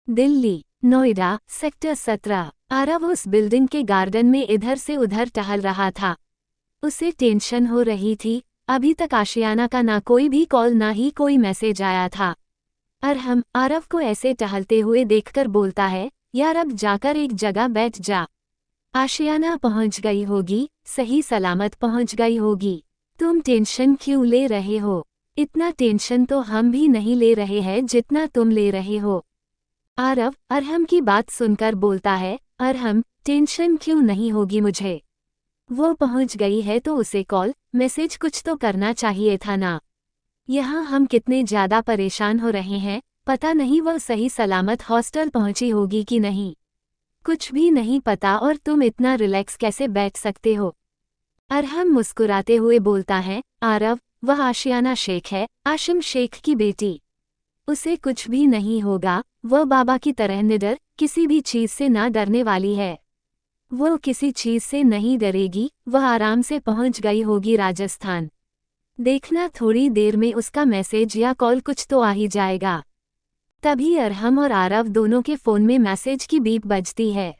Delhi, Noida, sector 17। Aarav उस building के garden में इधर से उधर टहल रहा था। उसे टेंशन हो रही थी। अभी तक आशियाना का ना कोई भी कॉल ना ही कोई मैसेज आया था। अरहम आरव को ऐसे टहलते हुए देखकर बोलता है, यार अब जाकर एक जगह बैठ जा। आशियाना पहुंच गई होगी, सही सलामत पहुंच गई होगी। तुम टेंशन क्यों ले रहे हो? इतना टेंशन तो हम भी नहीं ले रहे हैं जितना तुम ले रहे हो। आरव अरहम की बात सुनकर बोलता है, अरहम टेंशन क्यों नहीं होगी मुझे? वो पहुंच गई है तो उसे कॉल मैसेज कुछ तो करना चाहिए था ना। यहाँ हम कितने ज्यादा परेशान हो रहे हैं, पता नहीं वो सही सलामत हॉस्टल पहुंची होगी कि नहीं। कुछ भी नहीं पता और तुम इतना रिलैक्स कैसे बैठ सकते हो? अरहम मुस्कुराते हुए बोलता है, आरव वह आशियाना शेख है, आशिम शेख की बेटी। उसे कुछ भी नहीं होगा। वह बाबा की तरह निडर, किसी भी चीज से ना डरने वाली है। वो किसी चीज से नहीं डरेगी। वह आराम से पहुंच गई होगी राजस्थान। देखना थोड़ी देर में उसका मैसेज या कॉल कुछ तो आ ही जाएगा। तभी अरहम और आरव दोनों के फोन में मैसेज की बीप बजती है।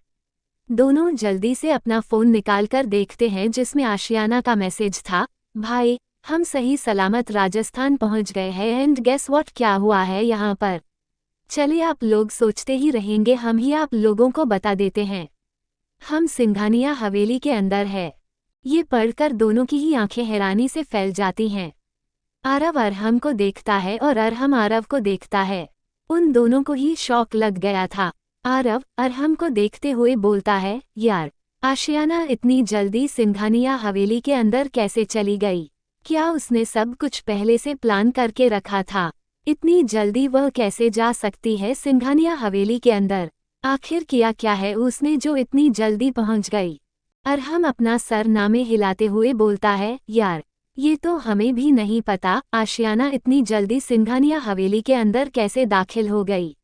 दोनों जल्दी से अपना फोन निकालकर देखते हैं जिसमें आशियाना का मैसेज था, भाई हम सही सलामत राजस्थान पहुंच गए हैं एंड गेस व्हाट क्या हुआ है यहाँ पर। चलिए आप लोग सोचते ही रहेंगे, हम ही आप लोगों को बता देते हैं। हम सिंघानिया हवेली के अंदर है। ये पढ़कर दोनों की ही आंखें हैरानी से फैल जाती हैं। आरव अरहम को देखता है और अरहम आरव को देखता है। उन दोनों को ही शौक लग गया था। आरव अरहम को देखते हुए बोलता है, यार आशियाना इतनी जल्दी सिंघानिया हवेली के अंदर कैसे चली गई? क्या उसने सब कुछ पहले से प्लान करके रखा था? इतनी जल्दी वह कैसे जा सकती है सिंघानिया हवेली के अंदर? आखिर किया क्या है उसने जो इतनी जल्दी पहुंच गई? अरहम अपना सर नामे हिलाते हुए बोलता है, यार ये तो हमें भी नहीं पता आशियाना इतनी जल्दी सिंघानिया हवेली के अंदर कैसे दाखिल हो गई।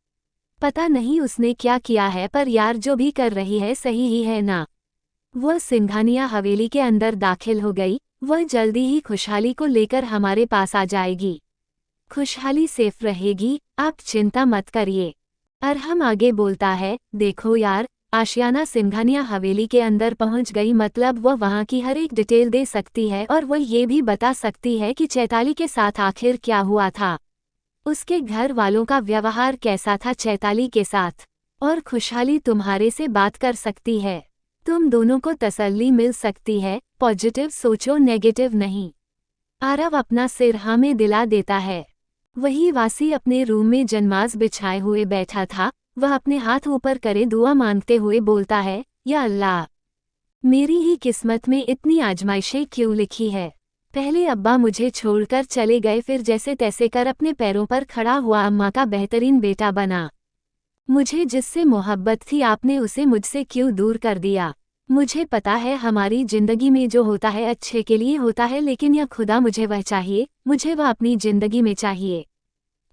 पता नहीं उसने क्या किया है, पर यार जो भी कर रही है सही ही है ना। वह सिंघानिया हवेली के अंदर दाखिल हो गई। वह जल्दी ही खुशहाली को लेकर हमारे पास आ जाएगी। खुशहाली सेफ रहेगी, आप चिंता मत करिए। अरहम आगे बोलता है, देखो यार आशियाना सिंघानिया हवेली के अंदर पहुंच गई मतलब वह वहां की हर एक डिटेल दे सकती है और वह ये भी बता सकती है कि चैताली के साथ आखिर क्या हुआ था। उसके घर वालों का व्यवहार कैसा था चैताली के साथ। और खुशहाली तुम्हारे से बात कर सकती है। तुम दोनों को तसल्ली मिल सकती है। पॉजिटिव सोचो, नेगेटिव नहीं। आरव अपना सिर हाँ में दिला देता है। वही वासी अपने रूम में जनमाज बिछाए हुए बैठा था। वह अपने हाथ ऊपर करे दुआ मांगते हुए बोलता है, या अल्लाह मेरी ही किस्मत में इतनी आजमाइशें क्यों लिखी है? पहले अब्बा मुझे छोड़कर चले गए, फिर जैसे तैसे कर अपने पैरों पर खड़ा हुआ अम्मा का बेहतरीन बेटा बना। मुझे जिससे मोहब्बत थी आपने उसे मुझसे क्यों दूर कर दिया? मुझे पता है हमारी जिंदगी में जो होता है अच्छे के लिए होता है, लेकिन या खुदा मुझे वह चाहिए, मुझे वह अपनी जिंदगी में चाहिए।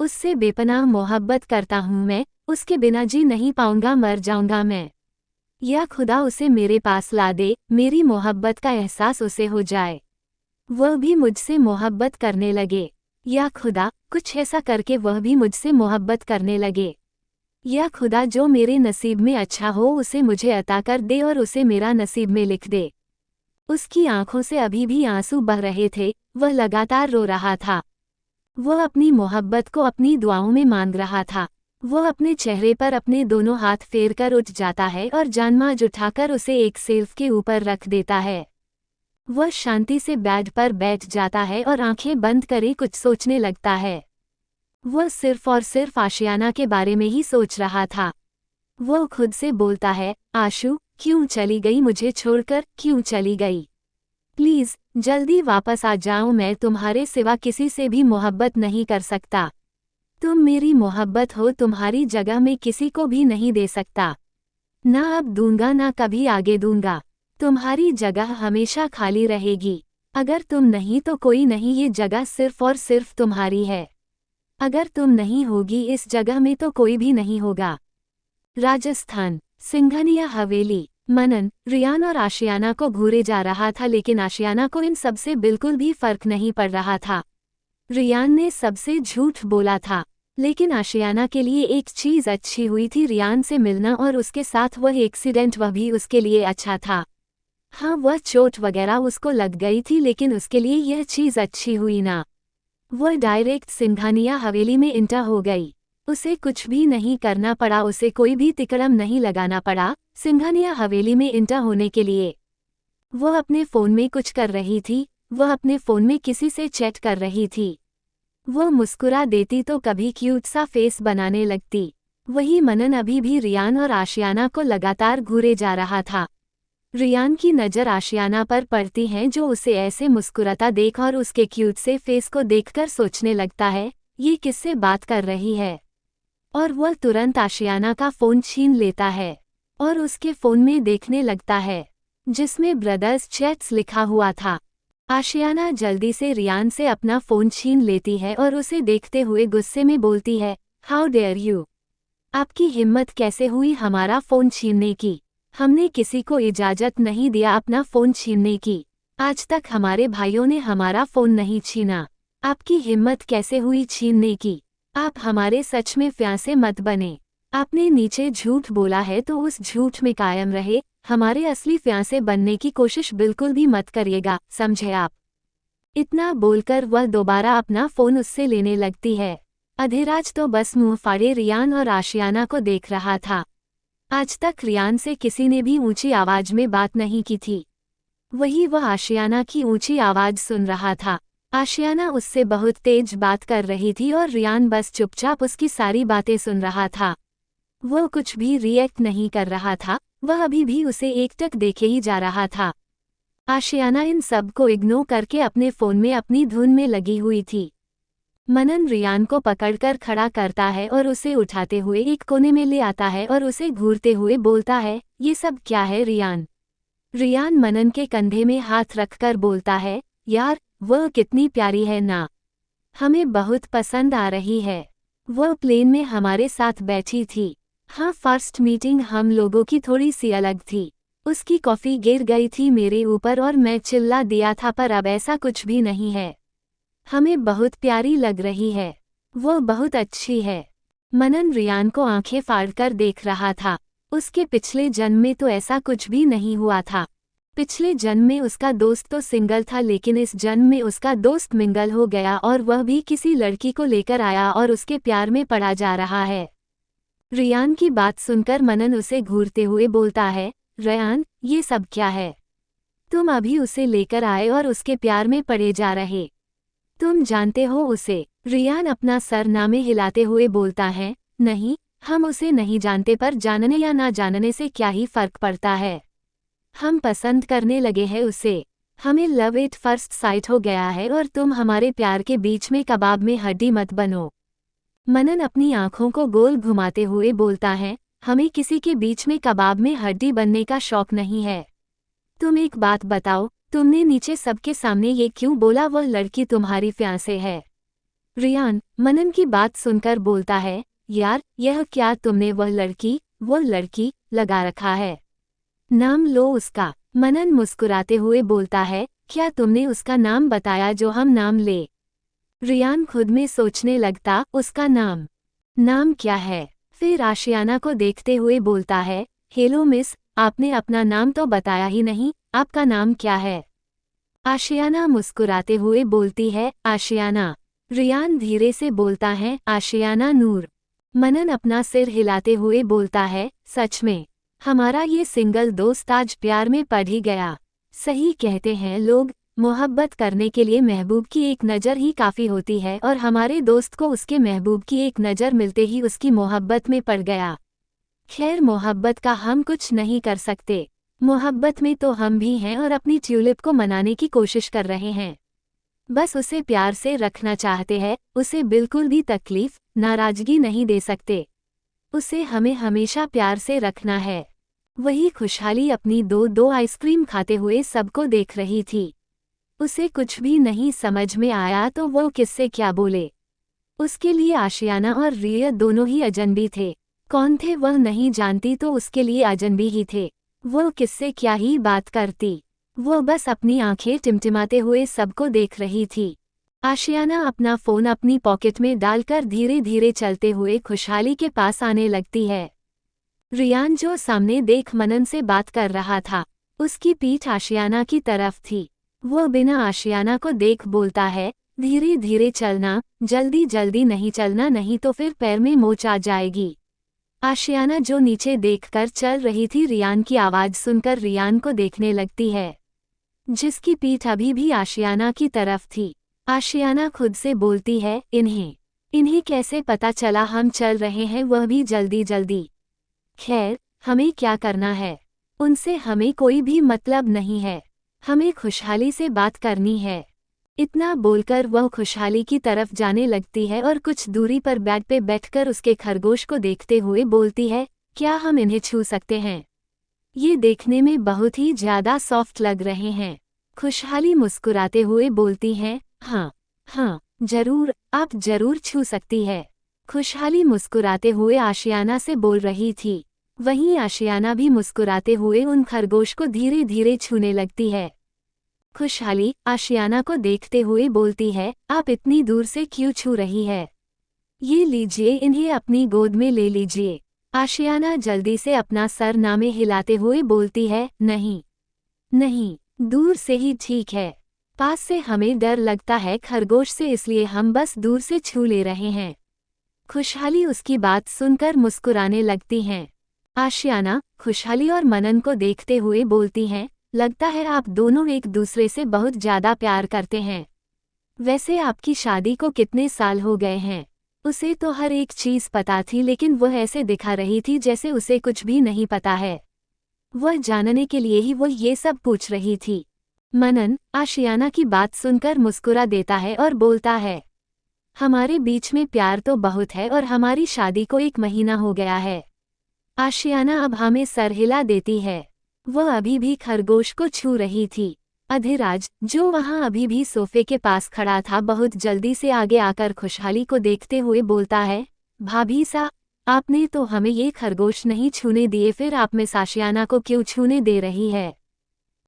उससे बेपनाह मोहब्बत करता हूँ मैं, उसके बिना जी नहीं पाऊंगा, मर जाऊंगा मैं। या खुदा उसे मेरे पास ला दे, मेरी मोहब्बत का एहसास उसे हो जाए, वह भी मुझसे मोहब्बत करने लगे। या खुदा कुछ ऐसा करके वह भी मुझसे मोहब्बत करने लगे। या खुदा जो मेरे नसीब में अच्छा हो उसे मुझे अता कर दे और उसे मेरा नसीब में लिख दे। उसकी आंखों से अभी भी आंसू बह रहे थे। वह लगातार रो रहा था। वह अपनी मोहब्बत को अपनी दुआओं में मांग रहा था। वह अपने चेहरे पर अपने दोनों हाथ फेर कर उठ जाता है और जानमाज उठाकर उसे एक सेल्फ के ऊपर रख देता है। वह शांति से बेड पर बैठ जाता है और आंखें बंद करे कुछ सोचने लगता है। वह सिर्फ और सिर्फ आशियाना के बारे में ही सोच रहा था। वह खुद से बोलता है, आशु क्यों चली गई मुझे छोड़कर, क्यों चली गई? प्लीज जल्दी वापस आ जाओ, मैं तुम्हारे सिवा किसी से भी मोहब्बत नहीं कर सकता। तुम मेरी मोहब्बत हो, तुम्हारी जगह मैं किसी को भी नहीं दे सकता। ना अब दूंगा ना कभी आगे दूंगा। तुम्हारी जगह हमेशा खाली रहेगी। अगर तुम नहीं तो कोई नहीं, ये जगह सिर्फ और सिर्फ तुम्हारी है। अगर तुम नहीं होगी इस जगह में तो कोई भी नहीं होगा। राजस्थान, सिंघानिया हवेली। मनन रियान और आशियाना को घूरे जा रहा था, लेकिन आशियाना को इन सबसे बिल्कुल भी फर्क नहीं पड़ रहा था। रियान ने सबसे झूठ बोला था। लेकिन आशियाना के लिए एक चीज़ अच्छी हुई थी, रियान से मिलना और उसके साथ वह एक्सीडेंट, वह भी उसके लिए अच्छा था। हाँ, वह चोट वगैरह उसको लग गई थी, लेकिन उसके लिए यह चीज़ अच्छी हुई ना। वह डायरेक्ट सिंघानिया हवेली में इंटर हो गई। उसे कुछ भी नहीं करना पड़ा, उसे कोई भी तिकड़म नहीं लगाना पड़ा सिंघानिया हवेली में इंटर होने के लिए। वह अपने फ़ोन में कुछ कर रही थी, वह अपने फ़ोन में किसी से चैट कर रही थी। वह मुस्कुरा देती तो कभी क्यूट सा फेस बनाने लगती। वही मनन अभी भी रियान और आशियाना को लगातार घूरे जा रहा था। रियान की नज़र आशियाना पर पड़ती है, जो उसे ऐसे मुस्कुराता देख और उसके क्यूट से फेस को देखकर सोचने लगता है, ये किससे बात कर रही है। और वह तुरंत आशियाना का फ़ोन छीन लेता है और उसके फ़ोन में देखने लगता है, जिसमें ब्रदर्स चैट्स लिखा हुआ था। आशियाना जल्दी से रियान से अपना फ़ोन छीन लेती है और उसे देखते हुए गुस्से में बोलती है, हाउ डेयर यू, आपकी हिम्मत कैसे हुई हमारा फ़ोन छीनने की। हमने किसी को इजाज़त नहीं दिया अपना फ़ोन छीनने की। आज तक हमारे भाइयों ने हमारा फ़ोन नहीं छीना। आपकी हिम्मत कैसे हुई छीनने की। आप हमारे सच में फियांसे मत बने। आपने नीचे झूठ बोला है तो उस झूठ में कायम रहे, हमारे असली फियांसे बनने की कोशिश बिल्कुल भी मत करिएगा, समझे आप। इतना बोलकर वह दोबारा अपना फ़ोन उससे लेने लगती है। अधिराज तो बस मुंह फाड़े रियान और आशियाना को देख रहा था। आज तक रियान से किसी ने भी ऊंची आवाज में बात नहीं की थी। वही वह आशियाना की ऊंची आवाज सुन रहा था। आशियाना उससे बहुत तेज बात कर रही थी और रियान बस चुपचाप उसकी सारी बातें सुन रहा था। वह कुछ भी रिएक्ट नहीं कर रहा था, वह अभी भी उसे एकटक देखे ही जा रहा था। आशियाना इन सब को इग्नोर करके अपने फ़ोन में अपनी धुन में लगी हुई थी। मनन रियान को पकड़कर खड़ा करता है और उसे उठाते हुए एक कोने में ले आता है और उसे घूरते हुए बोलता है, ये सब क्या है रियान। रियान मनन के कंधे में हाथ रखकर बोलता है, यार वह कितनी प्यारी है ना, हमें बहुत पसंद आ रही है। वह प्लेन में हमारे साथ बैठी थी। हाँ, फर्स्ट मीटिंग हम लोगों की थोड़ी सी अलग थी। उसकी कॉफ़ी गिर गई थी मेरे ऊपर और मैं चिल्ला दिया था, पर अब ऐसा कुछ भी नहीं है। हमें बहुत प्यारी लग रही है, वो बहुत अच्छी है। मनन रियान को आंखें फाड़कर देख रहा था। उसके पिछले जन्म में तो ऐसा कुछ भी नहीं हुआ था। पिछले जन्म में उसका दोस्त तो सिंगल था, लेकिन इस जन्म में उसका दोस्त मिंगल हो गया और वह भी किसी लड़की को लेकर आया और उसके प्यार में पड़ा जा रहा है। रियान की बात सुनकर मनन उसे घूरते हुए बोलता है, रियान ये सब क्या है। तुम अभी उसे लेकर आए और उसके प्यार में पड़े जा रहे। तुम जानते हो उसे। रियान अपना सर नामे हिलाते हुए बोलता है, नहीं, हम उसे नहीं जानते, पर जानने या ना जानने से क्या ही फर्क पड़ता है। हम पसंद करने लगे हैं उसे। हमें लव एट फर्स्ट साइट हो गया है और तुम हमारे प्यार के बीच में कबाब में हड्डी मत बनो। मनन अपनी आंखों को गोल घुमाते हुए बोलता है, हमें किसी के बीच में कबाब में हड्डी बनने का शौक नहीं है। तुम एक बात बताओ, तुमने नीचे सबके सामने ये क्यों बोला वह लड़की तुम्हारी फियांसे है। रियान मनन की बात सुनकर बोलता है, यार यह क्या तुमने वो लड़की लगा रखा है। नाम लो उसका। मनन मुस्कुराते हुए बोलता है, क्या तुमने उसका नाम बताया जो हम नाम ले। रियान खुद में सोचने लगता, उसका नाम क्या है। फिर आशियाना को देखते हुए बोलता है, हेलो मिस, आपने अपना नाम तो बताया ही नहीं, आपका नाम क्या है। आशियाना मुस्कुराते हुए बोलती है, आशियाना। रियान धीरे से बोलता है, आशियाना नूर। मनन अपना सिर हिलाते हुए बोलता है, सच में हमारा ये सिंगल दोस्त आज प्यार में पड़ ही गया। सही कहते हैं लोग, मोहब्बत करने के लिए महबूब की एक नज़र ही काफ़ी होती है, और हमारे दोस्त को उसके महबूब की एक नज़र मिलते ही उसकी मोहब्बत में पड़ गया। खैर, मोहब्बत का हम कुछ नहीं कर सकते। मोहब्बत में तो हम भी हैं और अपनी ट्यूलिप को मनाने की कोशिश कर रहे हैं। बस उसे प्यार से रखना चाहते हैं, उसे बिल्कुल भी तकलीफ, नाराजगी नहीं दे सकते। उसे हमें हमेशा प्यार से रखना है। वही खुशहाली अपनी दो आइसक्रीम खाते हुए सबको देख रही थी। उसे कुछ भी नहीं समझ में आया तो वो किससे क्या बोले। उसके लिए आशियाना और रिया दोनों ही अजनबी थे। कौन थे वह नहीं जानती, तो उसके लिए अजनबी ही थे। वो किससे क्या ही बात करती। वो बस अपनी आंखें टिमटिमाते हुए सबको देख रही थी। आशियाना अपना फोन अपनी पॉकेट में डालकर धीरे धीरे चलते हुए खुशहाली के पास आने लगती है। रियान जो सामने देख मनन से बात कर रहा था, उसकी पीठ आशियाना की तरफ थी। वो बिना आशियाना को देख बोलता है, धीरे धीरे चलना, जल्दी जल्दी नहीं चलना, नहीं तो फिर पैर में मोच आ जाएगी। आशियाना जो नीचे देखकर चल रही थी, रियान की आवाज़ सुनकर रियान को देखने लगती है, जिसकी पीठ अभी भी आशियाना की तरफ थी। आशियाना खुद से बोलती है, इन्हें कैसे पता चला हम चल रहे हैं, वह भी जल्दी जल्दी। खैर, हमें क्या करना है, उनसे हमें कोई भी मतलब नहीं है, हमें खुशहाली से बात करनी है। इतना बोलकर वह खुशहाली की तरफ जाने लगती है और कुछ दूरी पर बेड पे बैठकर उसके खरगोश को देखते हुए बोलती है, क्या हम इन्हें छू सकते हैं? ये देखने में बहुत ही ज़्यादा सॉफ्ट लग रहे हैं। खुशहाली मुस्कुराते हुए बोलती है, हाँ, जरूर, आप जरूर छू सकती है। खुशहाली मुस्कुराते हुए आशियाना से बोल रही थी। वहीं आशियाना भी मुस्कुराते हुए उन खरगोश को धीरे धीरे छूने लगती है। खुशहाली आशियाना को देखते हुए बोलती है, आप इतनी दूर से क्यों छू रही है? ये लीजिए, इन्हें अपनी गोद में ले लीजिए। आशियाना जल्दी से अपना सर नामे हिलाते हुए बोलती है, नहीं, दूर से ही ठीक है, पास से हमें डर लगता है खरगोश से, इसलिए हम बस दूर से छू ले रहे हैं। खुशहाली उसकी बात सुनकर मुस्कुराने लगती हैं। आशियाना खुशहाली और मनन को देखते हुए बोलती हैं, लगता है आप दोनों एक दूसरे से बहुत ज़्यादा प्यार करते हैं। वैसे आपकी शादी को कितने साल हो गए हैं? उसे तो हर एक चीज़ पता थी, लेकिन वह ऐसे दिखा रही थी जैसे उसे कुछ भी नहीं पता है। वह जानने के लिए ही वो ये सब पूछ रही थी। मनन आशियाना की बात सुनकर मुस्कुरा देता है और बोलता है, हमारे बीच में प्यार तो बहुत है और हमारी शादी को 1 महीना हो गया है। आशियाना अब हमें सर हिला देती है। वह अभी भी खरगोश को छू रही थी। अधिराज जो वहां अभी भी सोफे के पास खड़ा था, बहुत जल्दी से आगे आकर खुशहाली को देखते हुए बोलता है, भाभी सा, आपने तो हमें ये खरगोश नहीं छूने दिए, फिर आप मिस आशियाना को क्यों छूने दे रही है?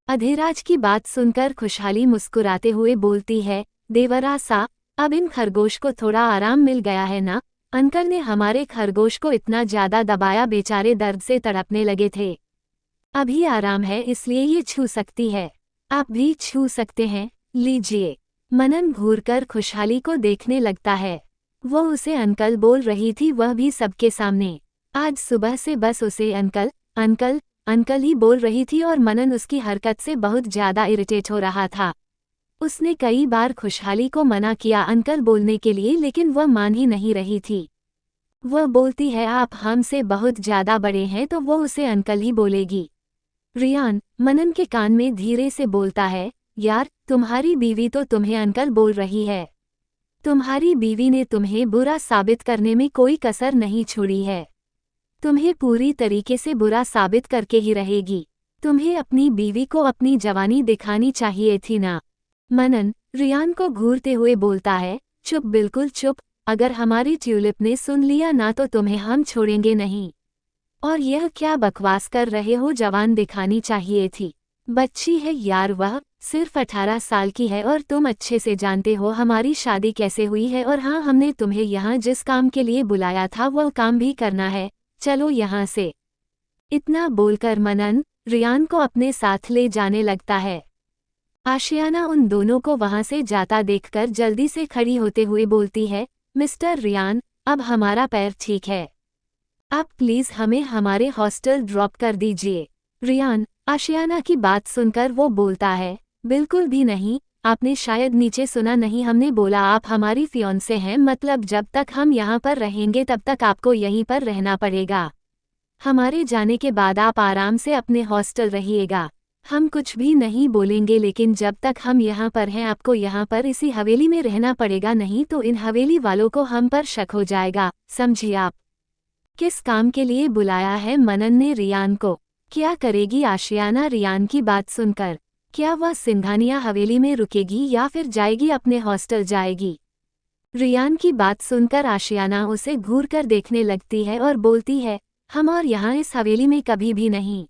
अधिराज की बात सुनकर खुशहाली मुस्कुराते हुए बोलती है, देवरा सा, अब इन खरगोश को थोड़ा आराम मिल गया है ना? अंकल ने हमारे खरगोश को इतना ज्यादा दबाया, बेचारे दर्द से तड़पने लगे थे। अभी आराम है, इसलिए ये छू सकती है। आप भी छू सकते हैं, लीजिए। मनन घूरकर खुशहाली को देखने लगता है। वो उसे अंकल बोल रही थी, वह भी सबके सामने। आज सुबह से बस उसे अंकल अंकल अंकल ही बोल रही थी और मनन उसकी हरकत से बहुत ज़्यादा इरिटेट हो रहा था। उसने कई बार खुशहाली को मना किया अंकल बोलने के लिए, लेकिन वह मान ही नहीं रही थी। वह बोलती है, आप हमसे बहुत ज़्यादा बड़े हैं, तो वो उसे अंकल ही बोलेगी। रियान मनन के कान में धीरे से बोलता है, यार, तुम्हारी बीवी तो तुम्हें अंकल बोल रही है। तुम्हारी बीवी ने तुम्हें बुरा साबित करने में कोई कसर नहीं छोड़ी है। तुम्हें पूरी तरीके से बुरा साबित करके ही रहेगी। तुम्हें अपनी बीवी को अपनी जवानी दिखानी चाहिए थी ना? मनन रियान को घूरते हुए बोलता है, चुप, बिल्कुल चुप। अगर हमारी ट्यूलिप ने सुन लिया ना तो तुम्हें हम छोड़ेंगे नहीं। और यह क्या बकवास कर रहे हो, जवान दिखानी चाहिए थी। बच्ची है यार, वह सिर्फ 18 साल की है और तुम अच्छे से जानते हो हमारी शादी कैसे हुई है। और हाँ, हमने तुम्हें यहाँ जिस काम के लिए बुलाया था वह काम भी करना है, चलो यहाँ से। इतना बोलकर मनन रियान को अपने साथ ले जाने लगता है। आशियाना उन दोनों को वहां से जाता देखकर जल्दी से खड़ी होते हुए बोलती है, मिस्टर रियान, अब हमारा पैर ठीक है, आप प्लीज़ हमें हमारे हॉस्टल ड्रॉप कर दीजिए। रियान आशियाना की बात सुनकर वो बोलता है, बिल्कुल भी नहीं, आपने शायद नीचे सुना नहीं, हमने बोला आप हमारी फियांसे हैं, मतलब जब तक हम यहाँ पर रहेंगे तब तक आपको यहीं पर रहना पड़ेगा। हमारे जाने के बाद आप आराम से अपने हॉस्टल रहिएगा। हम कुछ भी नहीं बोलेंगे, लेकिन जब तक हम यहाँ पर हैं आपको यहाँ पर इसी हवेली में रहना पड़ेगा, नहीं तो इन हवेली वालों को हम पर शक हो जाएगा, समझिए आप। किस काम के लिए बुलाया है मनन ने रियान को? क्या करेगी आशियाना रियान की बात सुनकर? क्या वह सिंघानिया हवेली में रुकेगी या फिर जाएगी अपने हॉस्टल जाएगी? रियान की बात सुनकर आशियाना उसे घूर कर देखने लगती है और बोलती है, हम और यहाँ इस हवेली में कभी भी नहीं।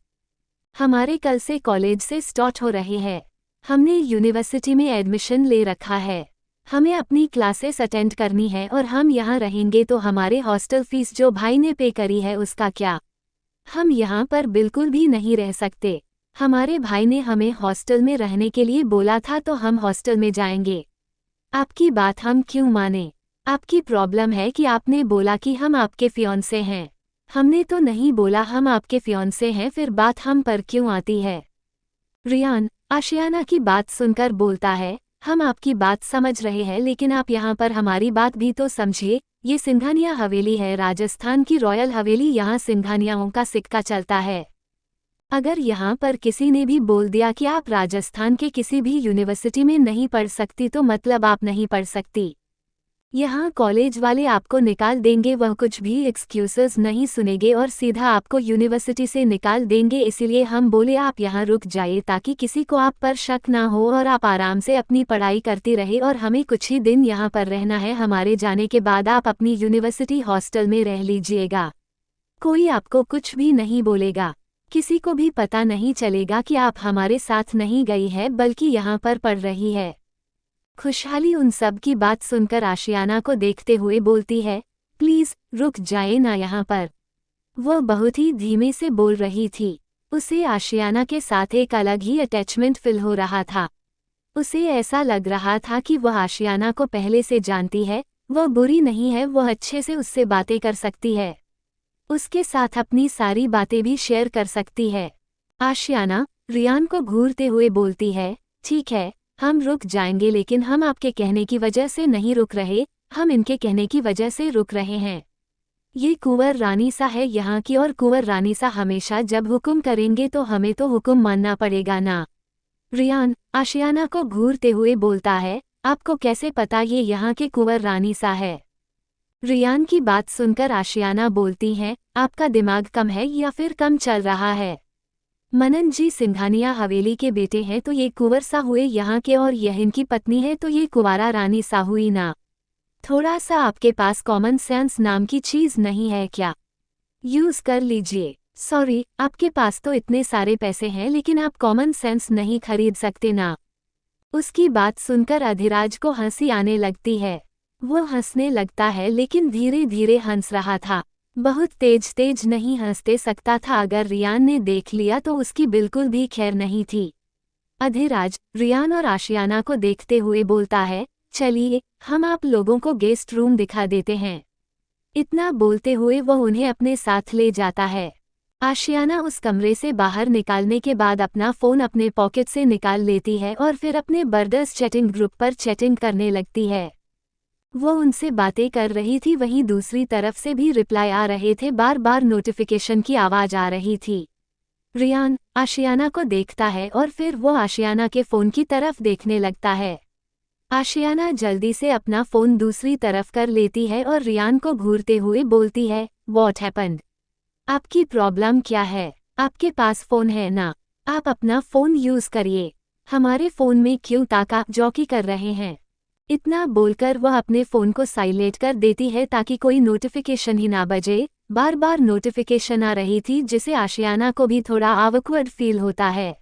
हमारे कल से कॉलेज से स्टार्ट हो रहे हैं। हमने यूनिवर्सिटी में एडमिशन ले रखा है। हमें अपनी क्लासेस अटेंड करनी है और हम यहाँ रहेंगे तो हमारे हॉस्टल फीस जो भाई ने पे करी है उसका क्या? हम यहाँ पर बिल्कुल भी नहीं रह सकते। हमारे भाई ने हमें हॉस्टल में रहने के लिए बोला था तो हम हॉस्टल में जाएंगे। आपकी बात हम क्यों माने? आपकी प्रॉब्लम है कि आपने बोला कि हम आपके फियांसे हैं। हमने तो नहीं बोला हम आपके फियांसे हैं, फिर बात हम पर क्यों आती है? रियान आशियाना की बात सुनकर बोलता है, हम आपकी बात समझ रहे हैं लेकिन आप यहाँ पर हमारी बात भी तो समझिए। ये सिंघानिया हवेली है, राजस्थान की रॉयल हवेली, यहाँ सिंघानियाओं का सिक्का चलता है। अगर यहाँ पर किसी ने भी बोल दिया कि आप राजस्थान के किसी भी यूनिवर्सिटी में नहीं पढ़ सकती तो मतलब आप नहीं पढ़ सकती। यहाँ कॉलेज वाले आपको निकाल देंगे, वह कुछ भी एक्सक्यूजेस नहीं सुनेंगे और सीधा आपको यूनिवर्सिटी से निकाल देंगे। इसीलिए हम बोले आप यहाँ रुक जाइए ताकि किसी को आप पर शक ना हो और आप आराम से अपनी पढ़ाई करती रहे और हमें कुछ ही दिन यहाँ पर रहना है। हमारे जाने के बाद आप अपनी यूनिवर्सिटी हॉस्टल में रह लीजिएगा। कोई आपको कुछ भी नहीं बोलेगा, किसी को भी पता नहीं चलेगा कि आप हमारे साथ नहीं गई है बल्कि यहाँ पर पढ़ रही है। खुशहाली उन सब की बात सुनकर आशियाना को देखते हुए बोलती है, प्लीज रुक जाए ना यहाँ पर। वह बहुत ही धीमे से बोल रही थी। उसे आशियाना के साथ एक अलग ही अटैचमेंट फील हो रहा था। उसे ऐसा लग रहा था कि वह आशियाना को पहले से जानती है। वह बुरी नहीं है, वह अच्छे से उससे बातें कर सकती है, उसके साथ अपनी सारी बातें भी शेयर कर सकती है। आशियाना रियान को घूरते हुए बोलती है, ठीक है हम रुक जाएंगे लेकिन हम आपके कहने की वजह से नहीं रुक रहे, हम इनके कहने की वजह से रुक रहे हैं। ये कुंवर रानी सा है यहाँ की और कुंवर रानी सा हमेशा जब हुक्म करेंगे तो हमें तो हुक्म मानना पड़ेगा ना। रियान आशियाना को घूरते हुए बोलता है, आपको कैसे पता ये यहाँ के कुंवर रानी सा है? रियान की बात सुनकर आशियाना बोलती हैं, आपका दिमाग कम है या फिर कम चल रहा है? मनन जी सिंघानिया हवेली के बेटे हैं तो ये कुंवर सा हुए यहाँ के, और यह इनकी पत्नी है तो ये कुंवारा रानी सा हुई ना। थोड़ा सा आपके पास कॉमन सेंस नाम की चीज नहीं है क्या? यूज कर लीजिए। सॉरी आपके पास तो इतने सारे पैसे हैं लेकिन आप कॉमन सेंस नहीं खरीद सकते ना। उसकी बात सुनकर अधिराज को हंसी आने लगती है। वो हंसने लगता है लेकिन धीरे धीरे हंस रहा था, बहुत तेज तेज नहीं हंसते सकता था, अगर रियान ने देख लिया तो उसकी बिल्कुल भी खैर नहीं थी। अधिराज रियान और आशियाना को देखते हुए बोलता है, चलिए हम आप लोगों को गेस्ट रूम दिखा देते हैं। इतना बोलते हुए वह उन्हें अपने साथ ले जाता है। आशियाना उस कमरे से बाहर निकालने के बाद अपना फ़ोन अपने पॉकेट से निकाल लेती है और फिर अपने ब्रदर्स चैटिंग ग्रुप पर चैटिंग करने लगती है। वो उनसे बातें कर रही थी, वहीं दूसरी तरफ से भी रिप्लाई आ रहे थे, बार बार नोटिफिकेशन की आवाज़ आ रही थी। रियान आशियाना को देखता है और फिर वो आशियाना के फ़ोन की तरफ देखने लगता है। आशियाना जल्दी से अपना फ़ोन दूसरी तरफ कर लेती है और रियान को घूरते हुए बोलती है, व्हाट हैपेंड? आपकी प्रॉब्लम क्या है? आपके पास फ़ोन है ना, आप अपना फ़ोन यूज़ करिए, हमारे फ़ोन में क्यों ताका जॉकी कर रहे हैं? इतना बोलकर वह अपने फ़ोन को साइलेंट कर देती है ताकि कोई नोटिफिकेशन ही ना बजे। बार बार नोटिफिकेशन आ रही थी जिसे आशियाना को भी थोड़ा ऑकवर्ड फील होता है।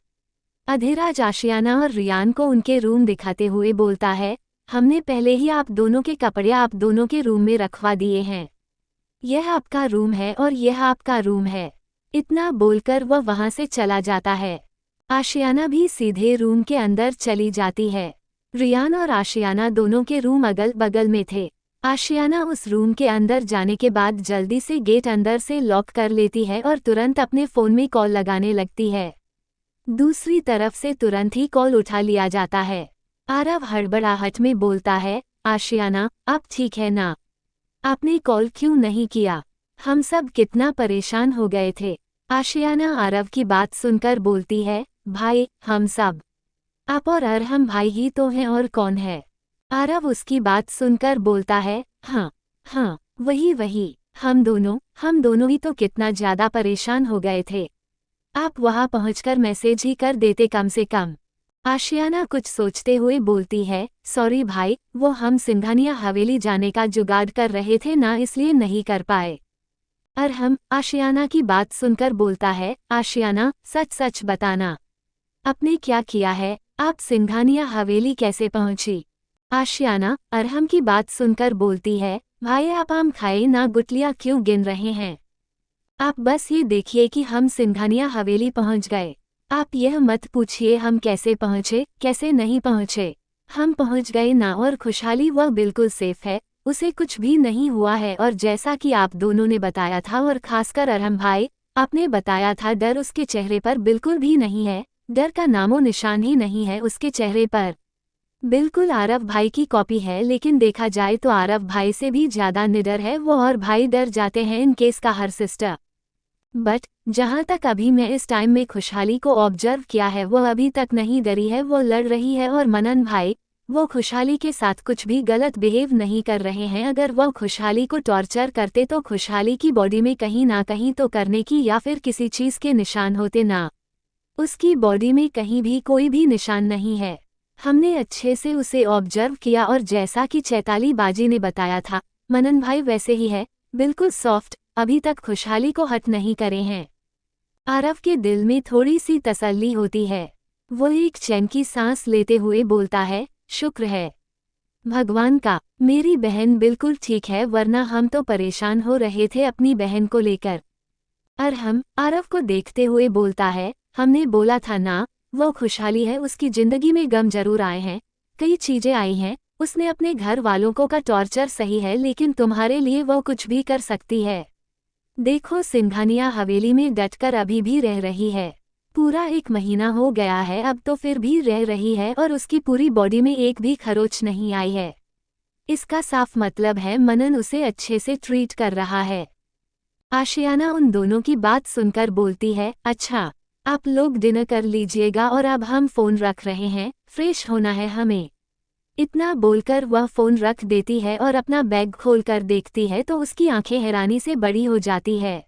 अधिराज आशियाना और रियान को उनके रूम दिखाते हुए बोलता है, हमने पहले ही आप दोनों के कपड़े आप दोनों के रूम में रखवा दिए हैं, यह आपका रूम है और यह आपका रूम है। इतना बोलकर वह वहां से चला जाता है। आशियाना भी सीधे रूम के अंदर चली जाती है। रियान और आशियाना दोनों के रूम अगल बगल में थे। आशियाना उस रूम के अंदर जाने के बाद जल्दी से गेट अंदर से लॉक कर लेती है और तुरंत अपने फ़ोन में कॉल लगाने लगती है। दूसरी तरफ से तुरंत ही कॉल उठा लिया जाता है। आरव हड़बड़ाहट में बोलता है, आशियाना आप ठीक है ना? आपने कॉल क्यों नहीं किया? हम सब कितना परेशान हो गए थे। आशियाना आरव की बात सुनकर बोलती है, भाई हम सब, आप और अरहम भाई ही तो हैं और कौन है? आरव उसकी बात सुनकर बोलता है, हाँ वही हम दोनों ही तो कितना ज़्यादा परेशान हो गए थे। आप वहाँ पहुँचकर मैसेज ही कर देते कम से कम। आशियाना कुछ सोचते हुए बोलती है, सॉरी भाई, वो हम सिंघानिया हवेली जाने का जुगाड़ कर रहे थे ना, इसलिए नहीं कर पाए। अरहम आशियाना की बात सुनकर बोलता है, आशियाना सच सच बताना, आपने क्या किया है? आप सिंघानिया हवेली कैसे पहुंची? आशियाना अरहम की बात सुनकर बोलती है, भाई आप आम खाए ना गुटलियां क्यों गिन रहे हैं? आप बस ये देखिए कि हम सिंघानिया हवेली पहुंच गए। आप यह मत पूछिए हम कैसे पहुंचे, कैसे नहीं पहुंचे। हम पहुंच गए ना, और खुशहाली वह बिल्कुल सेफ है, उसे कुछ भी नहीं हुआ है। और जैसा कि आप दोनों ने बताया था, और खासकर अरहम भाई, आपने बताया था, डर उसके चेहरे पर बिल्कुल भी नहीं है। डर का नामो निशान ही नहीं है उसके चेहरे पर। बिल्कुल आरव भाई की कॉपी है, लेकिन देखा जाए तो आरव भाई से भी ज्यादा निडर है वो, और भाई डर जाते हैं इन केस का हर सिस्टर। बट जहां तक अभी मैं इस टाइम में खुशहाली को ऑब्जर्व किया है, वो अभी तक नहीं डरी है, वो लड़ रही है। और मनन भाई, वो खुशहाली के साथ कुछ भी गलत बिहेव नहीं कर रहे हैं। अगर वो खुशहाली को टॉर्चर करते तो खुशहाली की बॉडी में कहीं ना कहीं तो करने की या फिर किसी चीज के निशान होते ना। उसकी बॉडी में कहीं भी कोई भी निशान नहीं है। हमने अच्छे से उसे ऑब्जर्व किया, और जैसा कि चैताली बाजी ने बताया था, मनन भाई वैसे ही है, बिल्कुल सॉफ्ट, अभी तक खुशहाली को हट नहीं करे हैं। आरव के दिल में थोड़ी सी तसल्ली होती है। वो एक चैन की सांस लेते हुए बोलता है, शुक्र है भगवान का, मेरी बहन बिल्कुल ठीक है, वरना हम तो परेशान हो रहे थे अपनी बहन को लेकर। अरहम आरव को देखते हुए बोलता है, हमने बोला था ना, वो खुशहाली है, उसकी जिंदगी में गम जरूर आए हैं, कई चीजें आई हैं, उसने अपने घर वालों को का टॉर्चर सही है, लेकिन तुम्हारे लिए वो कुछ भी कर सकती है। देखो सिंघानिया हवेली में डटकर अभी भी रह रही है। पूरा 1 महीना हो गया है अब, तो फिर भी रह रही है, और उसकी पूरी बॉडी में एक भी खरोच नहीं आई है। इसका साफ मतलब है मनन उसे अच्छे से ट्रीट कर रहा है। आशियाना उन दोनों की बात सुनकर बोलती है, अच्छा आप लोग डिनर कर लीजिएगा, और अब हम फोन रख रहे हैं, फ्रेश होना है हमें। इतना बोलकर वह फोन रख देती है और अपना बैग खोलकर देखती है तो उसकी आंखें हैरानी से बड़ी हो जाती है।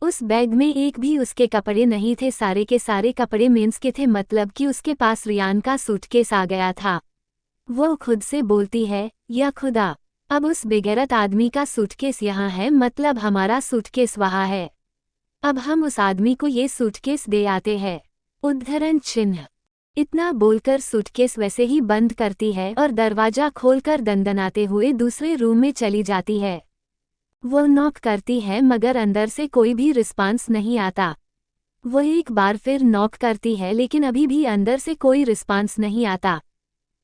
उस बैग में एक भी उसके कपड़े नहीं थे, सारे के सारे कपड़े मेंस के थे, मतलब कि उसके पास रियान का सूटकेस आ गया था। वो खुद से बोलती है, या खुदा, अब उस बेगैरत आदमी का सूटकेस यहाँ है, मतलब हमारा सूटकेस वहाँ है। अब हम उस आदमी को ये सूटकेस दे आते हैं। उद्धरण चिन्ह। इतना बोलकर सूटकेस वैसे ही बंद करती है और दरवाजा खोलकर दनदनाते हुए दूसरे रूम में चली जाती है। वो नॉक करती है मगर अंदर से कोई भी रिस्पांस नहीं आता। वो एक बार फिर नॉक करती है, लेकिन अभी भी अंदर से कोई रिस्पांस नहीं आता।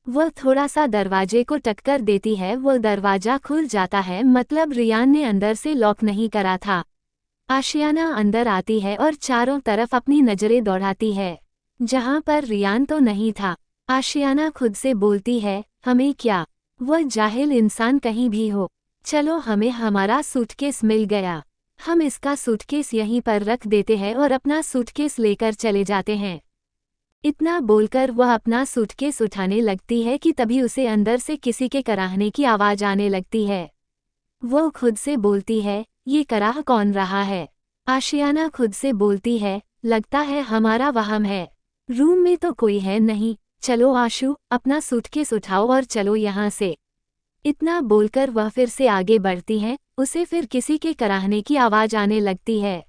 वह थोड़ा सा दरवाजे को टक्कर देती है, वो दरवाजा खुल जाता है, मतलब रियान ने अंदर से लॉक नहीं करा था। आशियाना अंदर आती है और चारों तरफ अपनी नजरें दौड़ाती है, जहां पर रियान तो नहीं था। आशियाना खुद से बोलती है, हमें क्या, वह जाहिल इंसान कहीं भी हो, चलो हमें हमारा सूटकेस मिल गया, हम इसका सूटकेस यहीं पर रख देते हैं और अपना सूटकेस लेकर चले जाते हैं। इतना बोलकर वह अपना सूटकेस उठाने लगती है कि तभी उसे अंदर से किसी के कराहने की आवाज आने लगती है। वो खुद से बोलती है, ये कराह कौन रहा है? आशियाना खुद से बोलती है, लगता है हमारा वहम है, रूम में तो कोई है नहीं, चलो आशु अपना सूटकेस उठाओ और चलो यहाँ से। इतना बोलकर वह फिर से आगे बढ़ती हैं, उसे फिर किसी के कराहने की आवाज आने लगती है।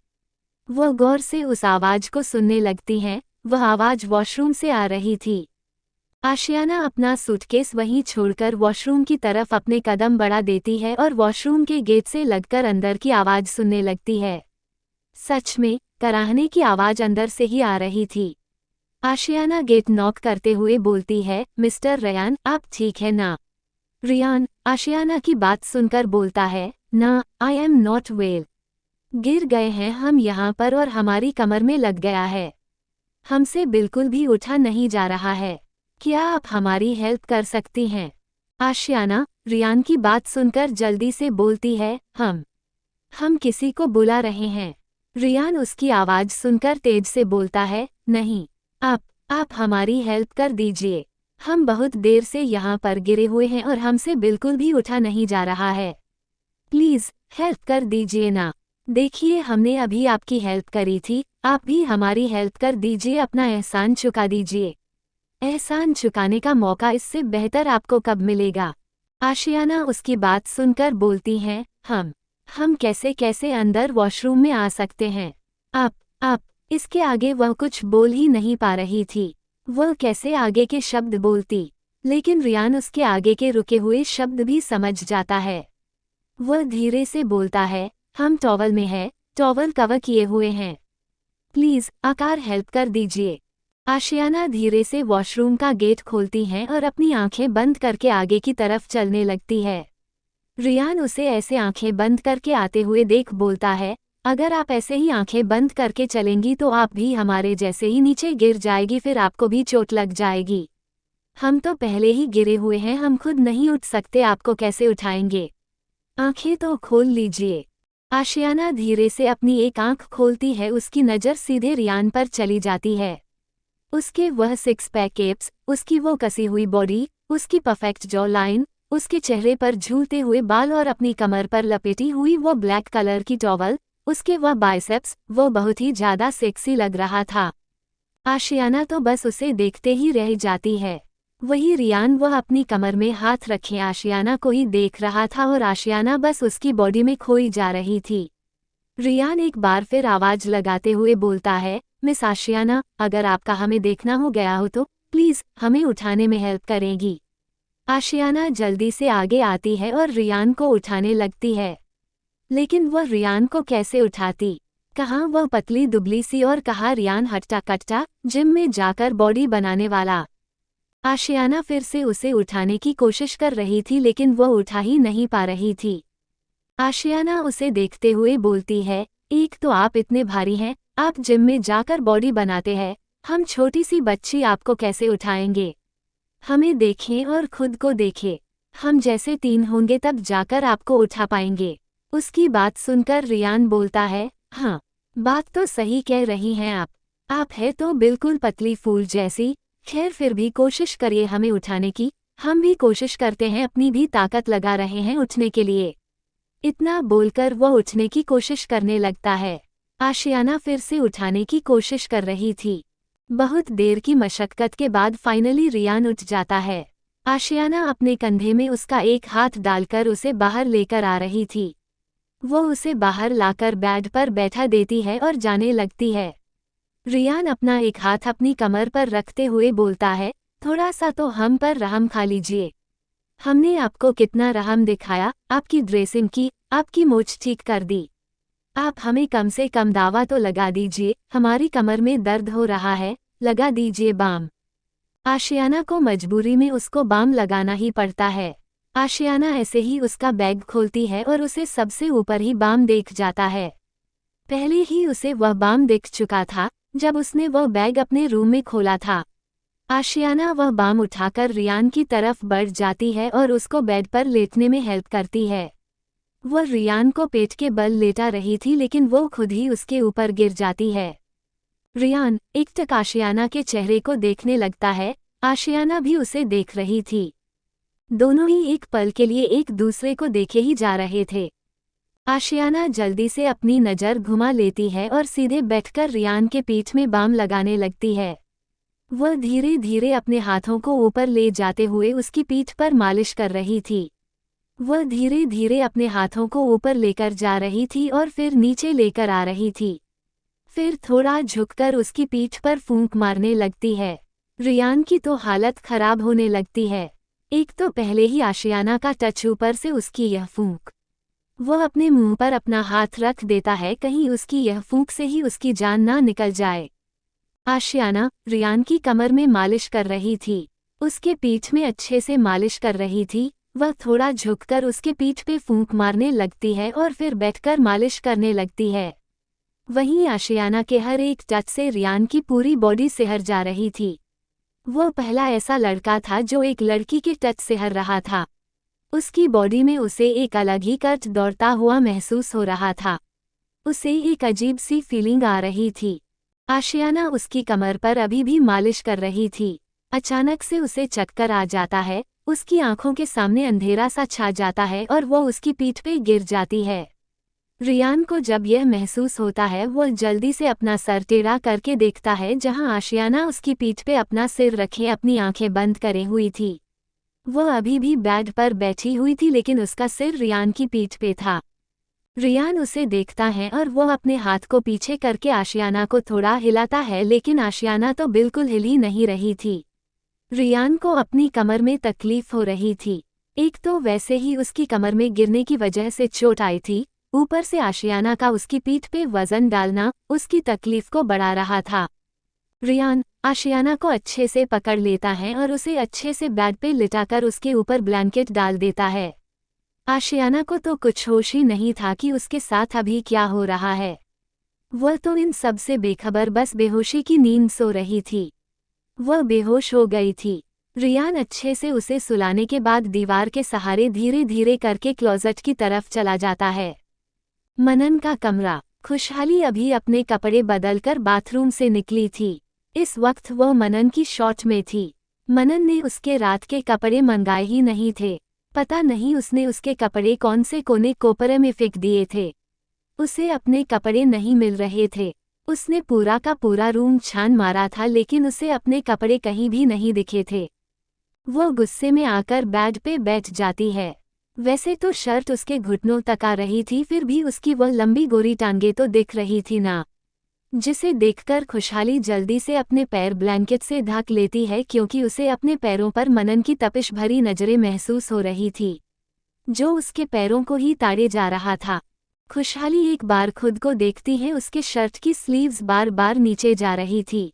वह गौर से उस आवाज को सुनने लगती हैं, वह आवाज वॉशरूम से आ रही थी। आशियाना अपना सूटकेस वहीं छोड़कर वॉशरूम की तरफ अपने कदम बढ़ा देती है और वॉशरूम के गेट से लगकर अंदर की आवाज सुनने लगती है। सच में कराहने की आवाज अंदर से ही आ रही थी। आशियाना गेट नॉक करते हुए बोलती है, मिस्टर रयान आप ठीक है ना? रियान आशियाना की बात सुनकर बोलता है, ना आई एम नॉट वेल, गिर गए हैं हम यहाँ पर और हमारी कमर में लग गया है, हमसे बिल्कुल भी उठा नहीं जा रहा है, क्या आप हमारी हेल्प कर सकती हैं? आशियाना रियान की बात सुनकर जल्दी से बोलती है, हम किसी को बुला रहे हैं। रियान उसकी आवाज सुनकर तेज से बोलता है, नहीं, आप हमारी हेल्प कर दीजिए, हम बहुत देर से यहाँ पर गिरे हुए हैं और हमसे बिल्कुल भी उठा नहीं जा रहा है, प्लीज हेल्प कर दीजिए ना। देखिए हमने अभी आपकी हेल्प करी थी, आप भी हमारी हेल्प कर दीजिए, अपना एहसान चुका दीजिए। एहसान चुकाने का मौका इससे बेहतर आपको कब मिलेगा? आशियाना उसकी बात सुनकर बोलती हैं, हम कैसे अंदर वॉशरूम में आ सकते हैं? आप इसके आगे वह कुछ बोल ही नहीं पा रही थी। वह कैसे आगे के शब्द बोलती। लेकिन रियान उसके आगे के रुके हुए शब्द भी समझ जाता है। वह धीरे से बोलता है, हम टॉवल में हैं, टॉवल कवर किए हुए हैं। प्लीज आकार हेल्प कर दीजिए। आशियाना धीरे से वॉशरूम का गेट खोलती हैं और अपनी आंखें बंद करके आगे की तरफ चलने लगती है। रियान उसे ऐसे आंखें बंद करके आते हुए देख बोलता है, अगर आप ऐसे ही आंखें बंद करके चलेंगी तो आप भी हमारे जैसे ही नीचे गिर जाएगी, फिर आपको भी चोट लग जाएगी। हम तो पहले ही गिरे हुए हैं, हम खुद नहीं उठ सकते, आपको कैसे उठाएंगे? आंखें तो खोल लीजिए। आशियाना धीरे से अपनी एक आंख खोलती है, उसकी नज़र सीधे रियान पर चली जाती है। उसके वह सिक्स पैक एब्स, उसकी वो कसी हुई बॉडी, उसकी परफेक्ट जॉ लाइन, उसके चेहरे पर झूलते हुए बाल और अपनी कमर पर लपेटी हुई वो ब्लैक कलर की टॉवल, उसके वह बाइसेप्स, वो बहुत ही ज्यादा सेक्सी लग रहा था। आशियाना तो बस उसे देखते ही रह जाती है। वही रियान वह अपनी कमर में हाथ रखे आशियाना को ही देख रहा था और आशियाना बस उसकी बॉडी में खोई जा रही थी। रियान एक बार फिर आवाज लगाते हुए बोलता है, मिस आशियाना, अगर आपका हमें देखना हो गया हो तो प्लीज हमें उठाने में हेल्प करेंगी। आशियाना जल्दी से आगे आती है और रियान को उठाने लगती है। लेकिन वह रियान को कैसे उठाती? कहाँ वह पतली दुबली सी और कहाँ रियान हट्टा कट्टा जिम में जाकर बॉडी बनाने वाला। आशियाना फिर से उसे उठाने की कोशिश कर रही थी लेकिन वह उठा ही नहीं पा रही थी। आशियाना उसे देखते हुए बोलती है, एक तो आप इतने भारी हैं, आप जिम में जाकर बॉडी बनाते हैं, हम छोटी सी बच्ची आपको कैसे उठाएंगे? हमें देखें और खुद को देखें, हम जैसे तीन होंगे तब जाकर आपको उठा पाएंगे। उसकी बात सुनकर रियान बोलता है, हाँ बात तो सही कह रही हैं आप है तो बिल्कुल पतली फूल जैसी, खैर फिर भी कोशिश करिए हमें उठाने की, हम भी कोशिश करते हैं, अपनी भी ताकत लगा रहे हैं उठने के लिए। इतना बोलकर वह उठने की कोशिश करने लगता है। आशियाना फिर से उठाने की कोशिश कर रही थी। बहुत देर की मशक्कत के बाद फाइनली रियान उठ जाता है। आशियाना अपने कंधे में उसका एक हाथ डालकर उसे बाहर लेकर आ रही थी। वो उसे बाहर लाकर बेड पर बैठा देती है और जाने लगती है। रियान अपना एक हाथ अपनी कमर पर रखते हुए बोलता है, थोड़ा सा तो हम पर रहम खा लीजिए। हमने आपको कितना रहम दिखाया, आपकी ड्रेसिंग की, आपकी मोच ठीक कर दी। आप हमें कम से कम दावा तो लगा दीजिए, हमारी कमर में दर्द हो रहा है, लगा दीजिए बाम। आशियाना को मजबूरी में उसको बाम लगाना ही पड़ता है। आशियाना ऐसे ही उसका बैग खोलती है और उसे सबसे ऊपर ही बाम देख जाता है। पहले ही उसे वह बाम दिख चुका था जब उसने वह बैग अपने रूम में खोला था। आशियाना वह बाम उठाकर रियान की तरफ बढ़ जाती है और उसको बेड पर लेटने में हेल्प करती है। वह रियान को पेट के बल लेटा रही थी लेकिन वो खुद ही उसके ऊपर गिर जाती है। रियान एकटक आशियाना के चेहरे को देखने लगता है, आशियाना भी उसे देख रही थी। दोनों ही एक पल के लिए एक दूसरे को देखे ही जा रहे थे। आशियाना जल्दी से अपनी नज़र घुमा लेती है और सीधे बैठकर रियान के पीठ में बाम लगाने लगती है। वह धीरे धीरे अपने हाथों को ऊपर ले जाते हुए उसकी पीठ पर मालिश कर रही थी। वह धीरे धीरे अपने हाथों को ऊपर लेकर जा रही थी और फिर नीचे लेकर आ रही थी। फिर थोड़ा झुककर उसकी पीठ पर फूंक मारने लगती है। रियान की तो हालत खराब होने लगती है। एक तो पहले ही आशियाना का टच, ऊपर से उसकी यह फूंक। वह अपने मुंह पर अपना हाथ रख देता है, कहीं उसकी यह फूंक से ही उसकी जान ना निकल जाए। आशियाना रियान की कमर में मालिश कर रही थी, उसके पीठ में अच्छे से मालिश कर रही थी। वह थोड़ा झुककर उसके पीठ पे फूंक मारने लगती है और फिर बैठकर मालिश करने लगती है। वहीं आशियाना के हर एक टच से रियान की पूरी बॉडी सिहर जा रही थी। वो पहला ऐसा लड़का था जो एक लड़की के टच सिहर रहा था। उसकी बॉडी में उसे एक अलग ही कर्ज दौड़ता हुआ महसूस हो रहा था। उसे एक अजीब सी फीलिंग आ रही थी। आशियाना उसकी कमर पर अभी भी मालिश कर रही थी। अचानक से उसे चक्कर आ जाता है, उसकी आंखों के सामने अंधेरा सा छा जाता है और वो उसकी पीठ पे गिर जाती है। रियान को जब यह महसूस होता है वो जल्दी से अपना सर टेढ़ा करके देखता है जहां आशियाना उसकी पीठ पे अपना सिर रखे अपनी आंखें बंद करे हुई थी। वह अभी भी बेड पर बैठी हुई थी लेकिन उसका सिर रियान की पीठ पे था। रियान उसे देखता है और वह अपने हाथ को पीछे करके आशियाना को थोड़ा हिलाता है लेकिन आशियाना तो बिल्कुल हिल ही नहीं रही थी। रियान को अपनी कमर में तकलीफ हो रही थी। एक तो वैसे ही उसकी कमर में गिरने की वजह से चोट आई थी, ऊपर से आशियाना का उसकी पीठ पे वजन डालना उसकी तकलीफ को बढ़ा रहा था। रियान आशियाना को अच्छे से पकड़ लेता है और उसे अच्छे से बेड पे लिटाकर उसके ऊपर ब्लैंकेट डाल देता है। आशियाना को तो कुछ होश ही नहीं था कि उसके साथ अभी क्या हो रहा है। वह तो इन सब से बेखबर बस बेहोशी की नींद सो रही थी। वह बेहोश हो गई थी। रियान अच्छे से उसे सुलाने के बाद दीवार के सहारे धीरे धीरे करके क्लोजेट की तरफ चला जाता है। मनन का कमरा। खुशहाली अभी अपने कपड़े बदलकर बाथरूम से निकली थी। इस वक्त वह मनन की शॉर्ट में थी। मनन ने उसके रात के कपड़े मंगाए ही नहीं थे। पता नहीं उसने उसके कपड़े कौन से कोने कोपरे में फेंक दिए थे। उसे अपने कपड़े नहीं मिल रहे थे। उसने पूरा का पूरा रूम छान मारा था लेकिन उसे अपने कपड़े कहीं भी नहीं दिखे थे। वो गुस्से में आकर बेड पे बैठ जाती है। वैसे तो शर्ट उसके घुटनों तक आ रही थी, फिर भी उसकी वह लंबी गोरी टांगे तो दिख रही थी ना, जिसे देखकर खुशहाली जल्दी से अपने पैर ब्लैंकेट से ढक लेती है क्योंकि उसे अपने पैरों पर मनन की तपिश भरी नजरें महसूस हो रही थी, जो उसके पैरों को ही ताड़े जा रहा था। खुशहाली एक बार खुद को देखती है, उसके शर्ट की स्लीव्स बार बार नीचे जा रही थी।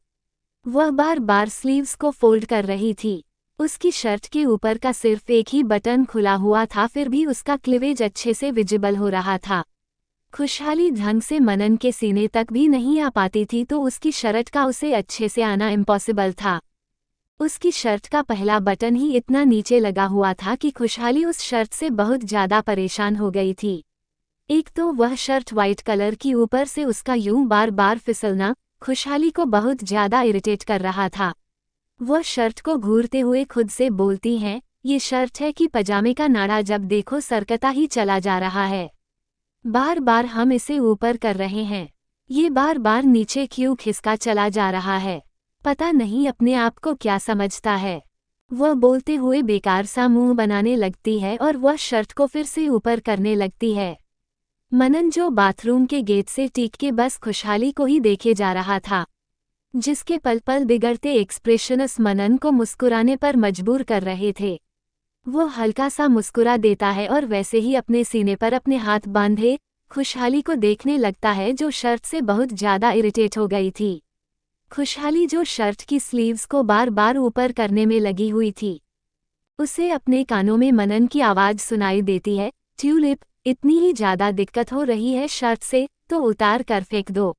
वह बार बार स्लीव्स को फोल्ड कर रही थी। उसकी शर्ट के ऊपर का सिर्फ एक ही बटन खुला हुआ था, फिर भी उसका क्लीवेज अच्छे से विजिबल हो रहा था। खुशहाली ढंग से मनन के सीने तक भी नहीं आ पाती थी तो उसकी शर्ट का उसे अच्छे से आना इम्पॉसिबल था। उसकी शर्ट का पहला बटन ही इतना नीचे लगा हुआ था कि खुशहाली उस शर्ट से बहुत ज्यादा परेशान हो गई थी। एक तो वह शर्ट वाइट कलर की, ऊपर से उसका यूं बार बार फिसलना खुशहाली को बहुत ज्यादा इरिटेट कर रहा था। वह शर्ट को घूरते हुए खुद से बोलती हैं, ये शर्ट है कि पजामे का नाड़ा जब देखो सरकता ही चला जा रहा है। बार बार हम इसे ऊपर कर रहे हैं, ये बार बार नीचे क्यों खिसका चला जा रहा है। पता नहीं अपने आप को क्या समझता है। वह बोलते हुए बेकार सा मुंह बनाने लगती है और वह शर्ट को फिर से ऊपर करने लगती है। मनन जो बाथरूम के गेट से टिक के बस खुशहाली को ही देखे जा रहा था, जिसके पल पल बिगड़ते एक्सप्रेशनस मनन को मुस्कुराने पर मजबूर कर रहे थे। वो हल्का सा मुस्कुरा देता है और वैसे ही अपने सीने पर अपने हाथ बांधे खुशहाली को देखने लगता है, जो शर्ट से बहुत ज्यादा इरिटेट हो गई थी। खुशहाली जो शर्ट की स्लीव्स को बार बार ऊपर करने में लगी हुई थी। उसे अपने कानों में मनन की आवाज सुनाई देती है, ट्यूलिप, इतनी ही ज्यादा दिक्कत हो रही है शर्ट से तो उतार कर फेंक दो।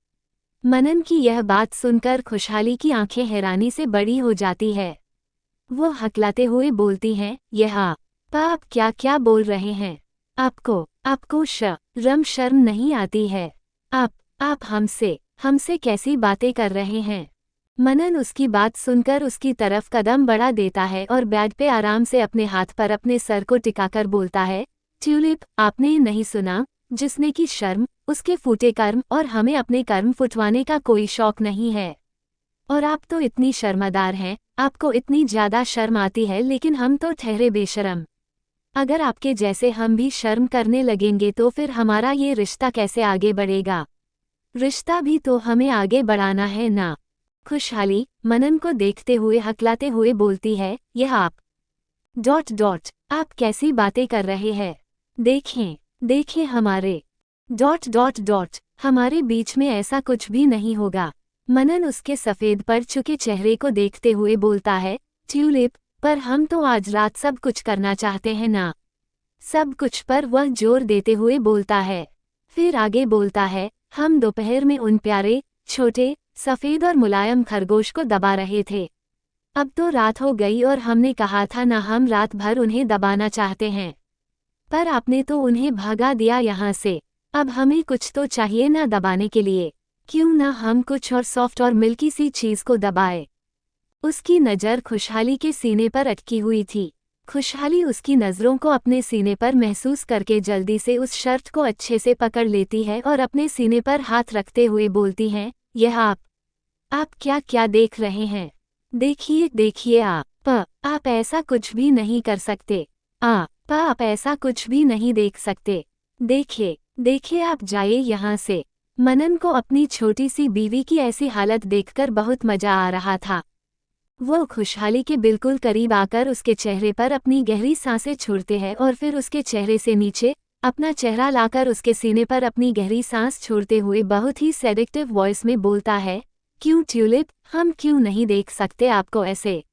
मनन की यह बात सुनकर खुशहाली की आंखें हैरानी से बड़ी हो जाती है। वो हकलाते हुए बोलती हैं, यह आप क्या क्या बोल रहे हैं? आपको शर्म नहीं आती है? आप हमसे कैसी बातें कर रहे हैं? मनन उसकी बात सुनकर उसकी तरफ कदम बढ़ा देता है और बेड पे आराम से अपने हाथ पर अपने सर को टिकाकर बोलता है, ट्यूलिप, आपने नहीं सुना, जिसने की शर्म उसके फूटे कर्म, और हमें अपने कर्म फुटवाने का कोई शौक नहीं है। और आप तो इतनी शर्मदार हैं, आपको इतनी ज्यादा शर्म आती है, लेकिन हम तो ठहरे बेशर्म। अगर आपके जैसे हम भी शर्म करने लगेंगे तो फिर हमारा ये रिश्ता कैसे आगे बढ़ेगा? रिश्ता भी तो हमें आगे बढ़ाना है ना। खुशहाली मनन को देखते हुए हकलाते हुए बोलती है, यह आप कैसी बातें कर रहे हैं? देखें हमारे बीच में ऐसा कुछ भी नहीं होगा। मनन उसके सफेद पर चुके चेहरे को देखते हुए बोलता है, ट्यूलिप, पर हम तो आज रात सब कुछ करना चाहते हैं ना। सब कुछ पर वह जोर देते हुए बोलता है। फिर आगे बोलता है, हम दोपहर में उन प्यारे छोटे सफेद और मुलायम खरगोश को दबा रहे थे। अब तो रात हो गई और हमने कहा था ना हम रात भर उन्हें दबाना चाहते हैं, पर आपने तो उन्हें भगा दिया यहाँ से। अब हमें कुछ तो चाहिए ना दबाने के लिए, क्यों ना हम कुछ और सॉफ्ट और मिल्की सी चीज को दबाए। उसकी नज़र खुशहाली के सीने पर अटकी हुई थी। खुशहाली उसकी नज़रों को अपने सीने पर महसूस करके जल्दी से उस शर्ट को अच्छे से पकड़ लेती है और अपने सीने पर हाथ रखते हुए बोलती हैं, यह आप क्या क्या देख रहे हैं? देखिए आप ऐसा कुछ भी नहीं कर सकते। आप ऐसा कुछ भी नहीं देख सकते। देखिए आप जाइए यहाँ से। मनन को अपनी छोटी सी बीवी की ऐसी हालत देखकर बहुत मजा आ रहा था। वो खुशहाली के बिल्कुल करीब आकर उसके चेहरे पर अपनी गहरी सांसें छोड़ते हैं और फिर उसके चेहरे से नीचे अपना चेहरा लाकर उसके सीने पर अपनी गहरी सांस छोड़ते हुए बहुत ही सेडिक्टिव वॉइस में बोलता है, क्यों ट्यूलिप, हम क्यों नहीं देख सकते आपको ऐसे?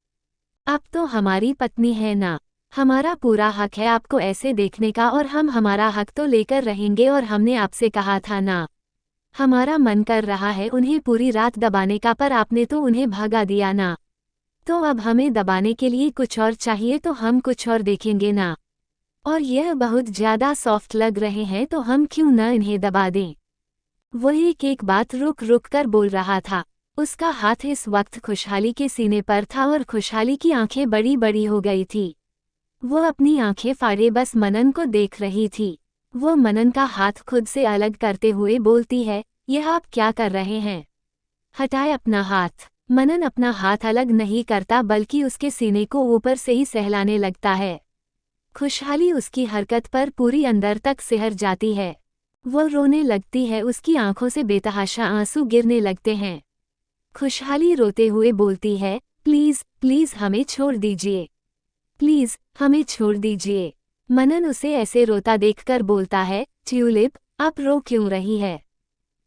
आप तो हमारी पत्नी है ना। हमारा पूरा हक है आपको ऐसे देखने का और हम हमारा हक तो लेकर रहेंगे और हमने आपसे कहा था ना। हमारा मन कर रहा है उन्हें पूरी रात दबाने का पर आपने तो उन्हें भगा दिया ना। तो अब हमें दबाने के लिए कुछ और चाहिए तो हम कुछ और देखेंगे ना। और यह बहुत ज़्यादा सॉफ्ट लग रहे हैं तो हम क्यों न इन्हें दबा दें। वो एक बात रुक रुक कर बोल रहा था। उसका हाथ इस वक्त खुशहाली के सीने पर था और खुशहाली की आंखें बड़ी बड़ी हो गई थी। वो अपनी आंखें फाड़े बस मनन को देख रही थी। वो मनन का हाथ खुद से अलग करते हुए बोलती है, यह आप क्या कर रहे हैं? हटाए अपना हाथ। मनन अपना हाथ अलग नहीं करता बल्कि उसके सीने को ऊपर से ही सहलाने लगता है। खुशहाली उसकी हरकत पर पूरी अंदर तक सिहर जाती है। वो रोने लगती है, उसकी आंखों से बेतहाशा आंसू गिरने लगते हैं। खुशहाली रोते हुए बोलती है, प्लीज़ प्लीज़ हमें छोड़ दीजिए, प्लीज़ हमें छोड़ दीजिए। मनन उसे ऐसे रोता देखकर बोलता है, ट्यूलिप, आप रो क्यों रही है?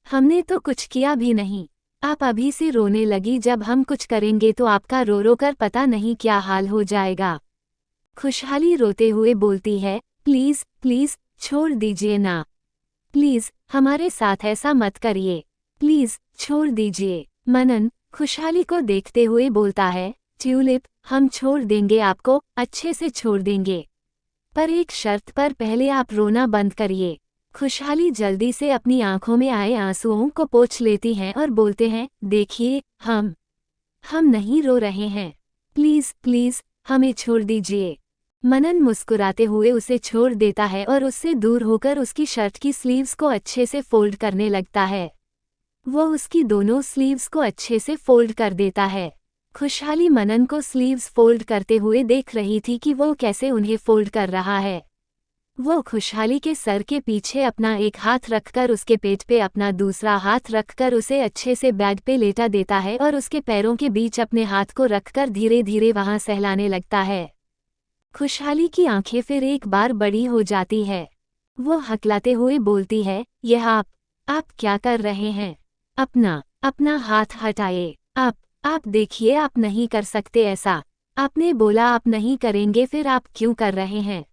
हमने तो कुछ किया भी नहीं। आप अभी से रोने लगी, जब हम कुछ करेंगे तो आपका रो रो कर पता नहीं क्या हाल हो जाएगा। खुशहाली रोते हुए बोलती है, प्लीज़ प्लीज़ छोड़ दीजिए ना। प्लीज़ हमारे साथ ऐसा मत करिए, प्लीज़ छोड़ दीजिए। मनन खुशहाली को देखते हुए बोलता है, ट्यूलिप, हम छोड़ देंगे आपको, अच्छे से छोड़ देंगे, पर एक शर्त पर, पहले आप रोना बंद करिए। खुशहाली जल्दी से अपनी आंखों में आए आंसुओं को पोंछ लेती हैं और बोलते हैं, देखिए, हम नहीं रो रहे हैं, प्लीज़ प्लीज़ हमें छोड़ दीजिए। मनन मुस्कुराते हुए उसे छोड़ देता है और उससे दूर होकर उसकी शर्ट की स्लीव्स को अच्छे से फोल्ड करने लगता है। वो उसकी दोनों स्लीव्स को अच्छे से फोल्ड कर देता है। खुशहाली मनन को स्लीव्स फोल्ड करते हुए देख रही थी कि वो कैसे उन्हें फोल्ड कर रहा है। वो खुशहाली के सर के पीछे अपना एक हाथ रखकर उसके पेट पे अपना दूसरा हाथ रखकर उसे अच्छे से बेड पे लेटा देता है और उसके पैरों के बीच अपने हाथ को रखकर धीरे धीरे वहां सहलाने लगता है। खुशहाली की आंखें फिर एक बार बड़ी हो जाती है। वो हकलाते हुए बोलती है, यह आप क्या कर रहे हैं? अपना हाथ हटाइए। आप देखिए, आप नहीं कर सकते ऐसा। आपने बोला आप नहीं करेंगे, फिर आप क्यों कर रहे हैं?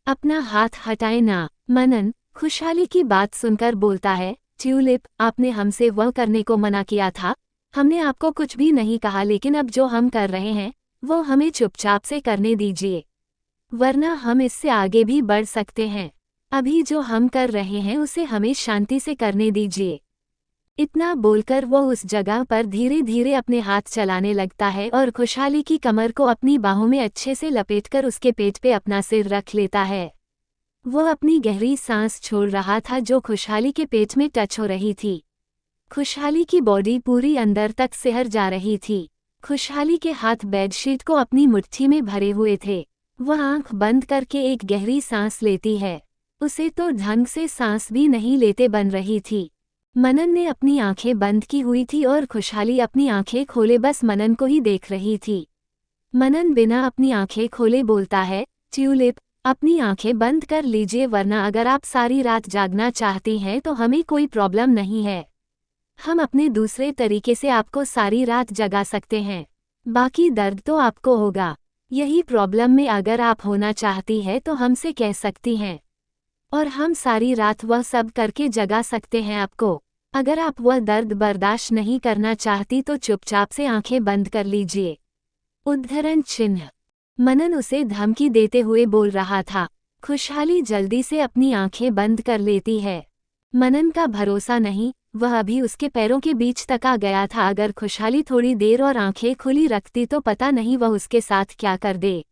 अपना हाथ हटाए ना। मनन खुशहाली की बात सुनकर बोलता है, ट्यूलिप, आपने हमसे वह करने को मना किया था। हमने आपको कुछ भी नहीं कहा, लेकिन अब जो हम कर रहे हैं वो हमें चुपचाप से करने दीजिए, वरना हम इससे आगे भी बढ़ सकते हैं। अभी जो हम कर रहे हैं उसे हमें शांति से करने दीजिए। इतना बोलकर वो उस जगह पर धीरे धीरे अपने हाथ चलाने लगता है और खुशहाली की कमर को अपनी बाहों में अच्छे से लपेटकर उसके पेट पे अपना सिर रख लेता है। वो अपनी गहरी सांस छोड़ रहा था जो खुशहाली के पेट में टच हो रही थी। खुशहाली की बॉडी पूरी अंदर तक सिहर जा रही थी। खुशहाली के हाथ बेडशीट को अपनी मुट्ठी में भरे हुए थे। वह आंख बंद करके एक गहरी सांस लेती है। उसे तो ढंग से सांस भी नहीं लेते बन रही थी। मनन ने अपनी आंखें बंद की हुई थी और खुशहाली अपनी आंखें खोले बस मनन को ही देख रही थी। मनन बिना अपनी आंखें खोले बोलता है, ट्यूलिप, अपनी आंखें बंद कर लीजिए, वरना अगर आप सारी रात जागना चाहती हैं तो हमें कोई प्रॉब्लम नहीं है। हम अपने दूसरे तरीके से आपको सारी रात जगा सकते हैं। बाकी दर्द तो आपको होगा। यही प्रॉब्लम में अगर आप होना चाहती है तो हमसे कह सकती हैं, और हम सारी रात वह सब करके जगा सकते हैं आपको। अगर आप वह दर्द बर्दाश्त नहीं करना चाहती तो चुपचाप से आंखें बंद कर लीजिए। उद्धरण चिन्ह। मनन उसे धमकी देते हुए बोल रहा था। खुशहाली जल्दी से अपनी आंखें बंद कर लेती है। मनन का भरोसा नहीं, वह अभी उसके पैरों के बीच तक आ गया था। अगर खुशहाली थोड़ी देर और आंखें खुली रखती तो पता नहीं वह उसके साथ क्या कर दे।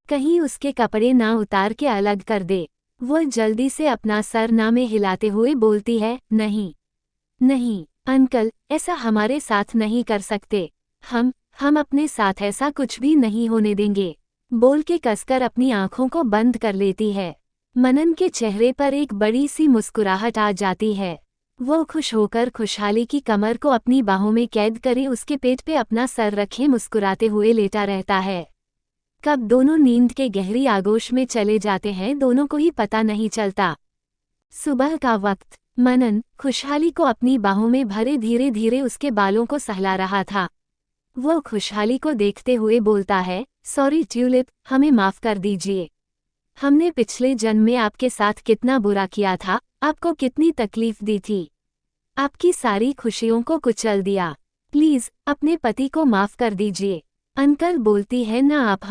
कहीं उसके कपड़े ना उतार के अलग कर दे। वो जल्दी से अपना सर ना में हिलाते हुए बोलती है, नहीं अंकल, ऐसा हमारे साथ नहीं कर सकते। हम अपने साथ ऐसा कुछ भी नहीं होने देंगे, बोल के कसकर अपनी आंखों को बंद कर लेती है। मनन के चेहरे पर एक बड़ी सी मुस्कुराहट आ जाती है। वो खुश होकर खुशहाली की कमर को अपनी बाहों में कैद करे उसके पेट पे अपना सर रखे मुस्कुराते हुए लेटा रहता है। कब दोनों नींद के गहरी आगोश में चले जाते हैं दोनों को ही पता नहीं चलता। सुबह का वक्त, मनन खुशहाली को अपनी बाहों में भरे धीरे धीरे उसके बालों को सहला रहा था। वो खुशहाली को देखते हुए बोलता है, सॉरी ट्यूलिप, हमें माफ कर दीजिए। हमने पिछले जन्म में आपके साथ कितना बुरा किया था, आपको कितनी तकलीफ दी थी, आपकी सारी खुशियों को कुचल दिया। प्लीज अपने पति को माफ कर दीजिए। अंकल बोलती है, ना आप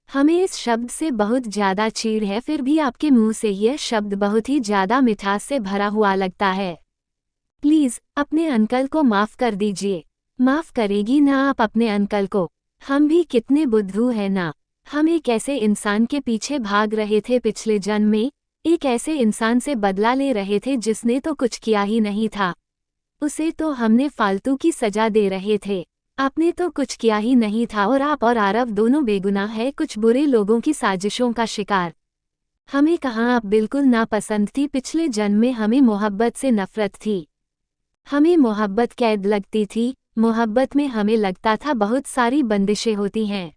हमें इस शब्द से बहुत ज्यादा चीड़ है, फिर भी आपके मुंह से यह शब्द बहुत ही ज्यादा मिठास से भरा हुआ लगता है। प्लीज अपने अंकल को माफ कर दीजिए। माफ करेगी ना आप अपने अंकल को? हम भी कितने बुद्धू हैं ना। हम एक ऐसे इंसान के पीछे भाग रहे थे पिछले जन्म में, एक ऐसे इंसान से बदला ले रहे थे जिसने तो कुछ किया ही नहीं था। उसे तो हमने फालतू की सजा दे रहे थे। आपने तो कुछ किया ही नहीं था और आप और आरव दोनों बेगुनाह है, कुछ बुरे लोगों की साजिशों का शिकार। हमें कहाँ आप बिल्कुल नापसंद थी, पिछले जन्म में हमें मोहब्बत से नफरत थी। हमें मोहब्बत कैद लगती थी, मोहब्बत में हमें लगता था बहुत सारी बंदिशें होती हैं।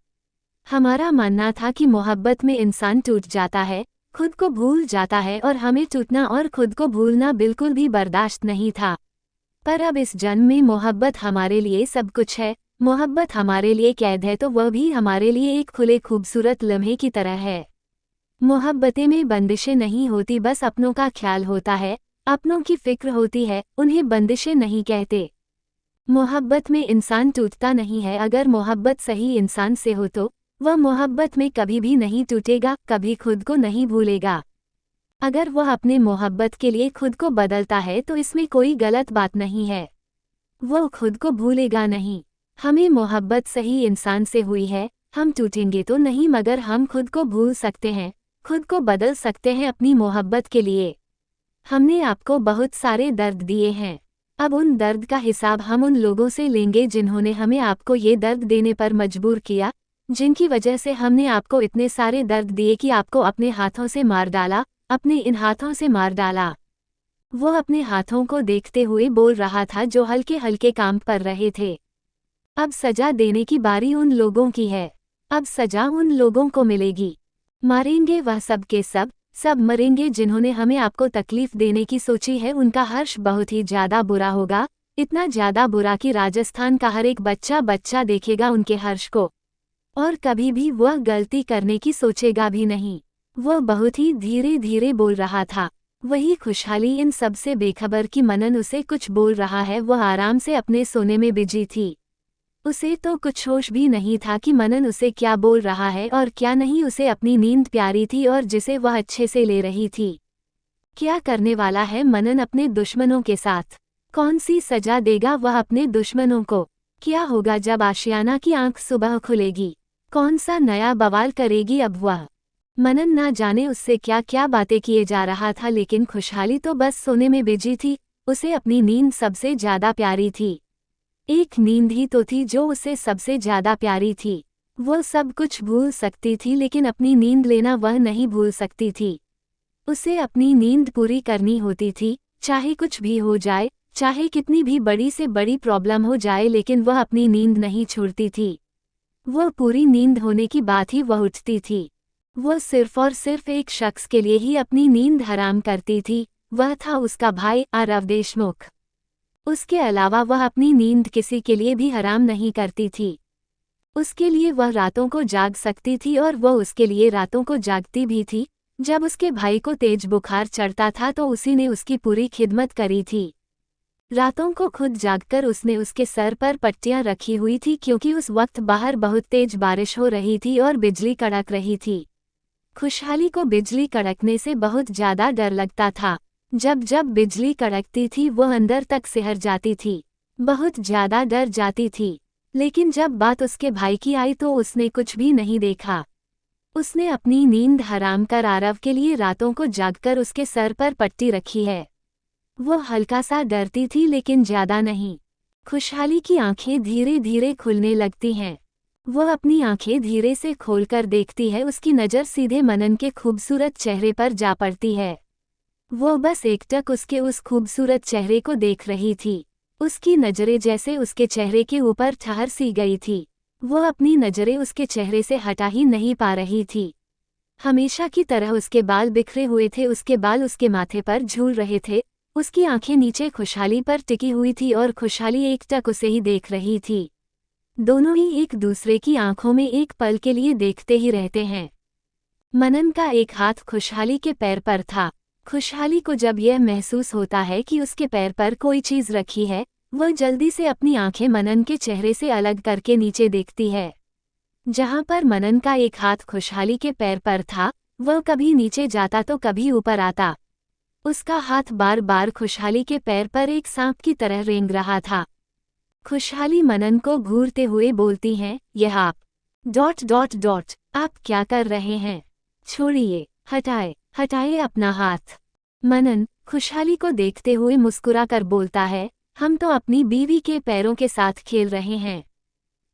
हमारा मानना था कि मोहब्बत में इंसान टूट जाता है, खुद को भूल जाता है और हमें टूटना और खुद को भूलना बिल्कुल भी बर्दाश्त नहीं था। पर अब इस जन्म में मोहब्बत हमारे लिए सब कुछ है। मोहब्बत हमारे लिए कैद है तो वह भी हमारे लिए एक खुले खूबसूरत लम्हे की तरह है। मोहब्बतें में बंदिशें नहीं होती, बस अपनों का ख्याल होता है, अपनों की फिक्र होती है, उन्हें बंदिशें नहीं कहते। मोहब्बत में इंसान टूटता नहीं है। अगर मोहब्बत सही इंसान से हो तो वह मोहब्बत में कभी भी नहीं टूटेगा, कभी खुद को नहीं भूलेगा। अगर वह अपने मोहब्बत के लिए खुद को बदलता है तो इसमें कोई गलत बात नहीं है। वह खुद को भूलेगा नहीं। हमें मोहब्बत सही इंसान से हुई है, हम टूटेंगे तो नहीं मगर हम खुद को भूल सकते हैं, खुद को बदल सकते हैं अपनी मोहब्बत के लिए। हमने आपको बहुत सारे दर्द दिए हैं, अब उन दर्द का हिसाब हम उन लोगों से लेंगे जिन्होंने हमें आपको ये दर्द देने पर मजबूर किया, जिनकी वजह से हमने आपको इतने सारे दर्द दिए कि आपको अपने हाथों से मार डाला, अपने इन हाथों से मार डाला। वो अपने हाथों को देखते हुए बोल रहा था जो हल्के हल्के काम कर रहे थे। अब सजा देने की बारी उन लोगों की है, अब सजा उन लोगों को मिलेगी। मारेंगे वह सब के सब मरेंगे जिन्होंने हमें आपको तकलीफ देने की सोची है। उनका हर्ष बहुत ही ज्यादा बुरा होगा, इतना ज्यादा बुरा कि राजस्थान का हर एक बच्चा देखेगा उनके हर्ष को और कभी भी वह गलती करने की सोचेगा भी नहीं। वह बहुत ही धीरे धीरे बोल रहा था। वही खुशहाली इन सब से बेखबर कि मनन उसे कुछ बोल रहा है। वह आराम से अपने सोने में बिजी थी। उसे तो कुछ होश भी नहीं था कि मनन उसे क्या बोल रहा है और क्या नहीं। उसे अपनी नींद प्यारी थी और जिसे वह अच्छे से ले रही थी। क्या करने वाला है मनन अपने दुश्मनों के साथ? कौन सी सजा देगा वह अपने दुश्मनों को? क्या होगा जब आशियाना की आंख सुबह खुलेगी? कौन सा नया बवाल करेगी अब वह? मनन ना जाने उससे क्या क्या बातें किए जा रहा था, लेकिन खुशहाली तो बस सोने में बिजी थी। उसे अपनी नींद सबसे ज्यादा प्यारी थी। एक नींद ही तो थी जो उसे सबसे ज्यादा प्यारी थी। वो सब कुछ भूल सकती थी लेकिन अपनी नींद लेना वह नहीं भूल सकती थी। उसे अपनी नींद पूरी करनी होती थी, चाहे कुछ भी हो जाए, चाहे कितनी भी बड़ी से बड़ी प्रॉब्लम हो जाए, लेकिन वह अपनी नींद नहीं छोड़ती थी। वह पूरी नींद होने की बात ही वह उठती थी। वह सिर्फ और सिर्फ एक शख्स के लिए ही अपनी नींद हराम करती थी, वह था उसका भाई आरव देशमुख। उसके अलावा वह अपनी नींद किसी के लिए भी हराम नहीं करती थी। उसके लिए वह रातों को जाग सकती थी और वह उसके लिए रातों को जागती भी थी। जब उसके भाई को तेज बुखार चढ़ता था तो उसी ने उसकी पूरी खिदमत करी थी। रातों को खुद जागकर उसने उसके सर पर पट्टियां रखी हुई थी क्योंकि उस वक्त बाहर बहुत तेज बारिश हो रही थी और बिजली कड़क रही थी। खुशहाली को बिजली कड़कने से बहुत ज्यादा डर लगता था। जब जब बिजली कड़कती थी वह अंदर तक सिहर जाती थी, बहुत ज्यादा डर जाती थी। लेकिन जब बात उसके भाई की आई तो उसने कुछ भी नहीं देखा। उसने अपनी नींद हराम कर आरव के लिए रातों को जागकर उसके सर पर पट्टी रखी है। वह हल्का सा डरती थी लेकिन ज्यादा नहीं। खुशहाली की आंखें धीरे धीरे खुलने लगती हैं। वह अपनी आंखें धीरे से खोलकर देखती है। उसकी नज़र सीधे मनन के खूबसूरत चेहरे पर जा पड़ती है। वो बस एकटक उसके उस खूबसूरत चेहरे को देख रही थी। उसकी नजरें जैसे उसके चेहरे के ऊपर ठहर सी गई थी। वो अपनी नजरें उसके चेहरे से हटा ही नहीं पा रही थी। हमेशा की तरह उसके बाल बिखरे हुए थे, उसके बाल उसके माथे पर झूल रहे थे। उसकी आंखें नीचे खुशहाली पर टिकी हुई थी और खुशहाली एकटक उसे ही देख रही थी। दोनों ही एक दूसरे की आंखों में एक पल के लिए देखते ही रहते हैं। मनन का एक हाथ खुशहाली के पैर पर था। खुशहाली को जब यह महसूस होता है कि उसके पैर पर कोई चीज रखी है, वह जल्दी से अपनी आंखें मनन के चेहरे से अलग करके नीचे देखती है। जहां पर मनन का एक हाथ खुशहाली के पैर पर था, वह कभी नीचे जाता तो कभी ऊपर आता। उसका हाथ बार बार खुशहाली के पैर पर एक सांप की तरह रेंग रहा था। खुशहाली मनन को घूरते हुए बोलती हैं, यह आप ... आप क्या कर रहे हैं? छोड़िए, हटाए अपना हाथ। मनन खुशहाली को देखते हुए मुस्कुरा कर बोलता है, हम तो अपनी बीवी के पैरों के साथ खेल रहे हैं।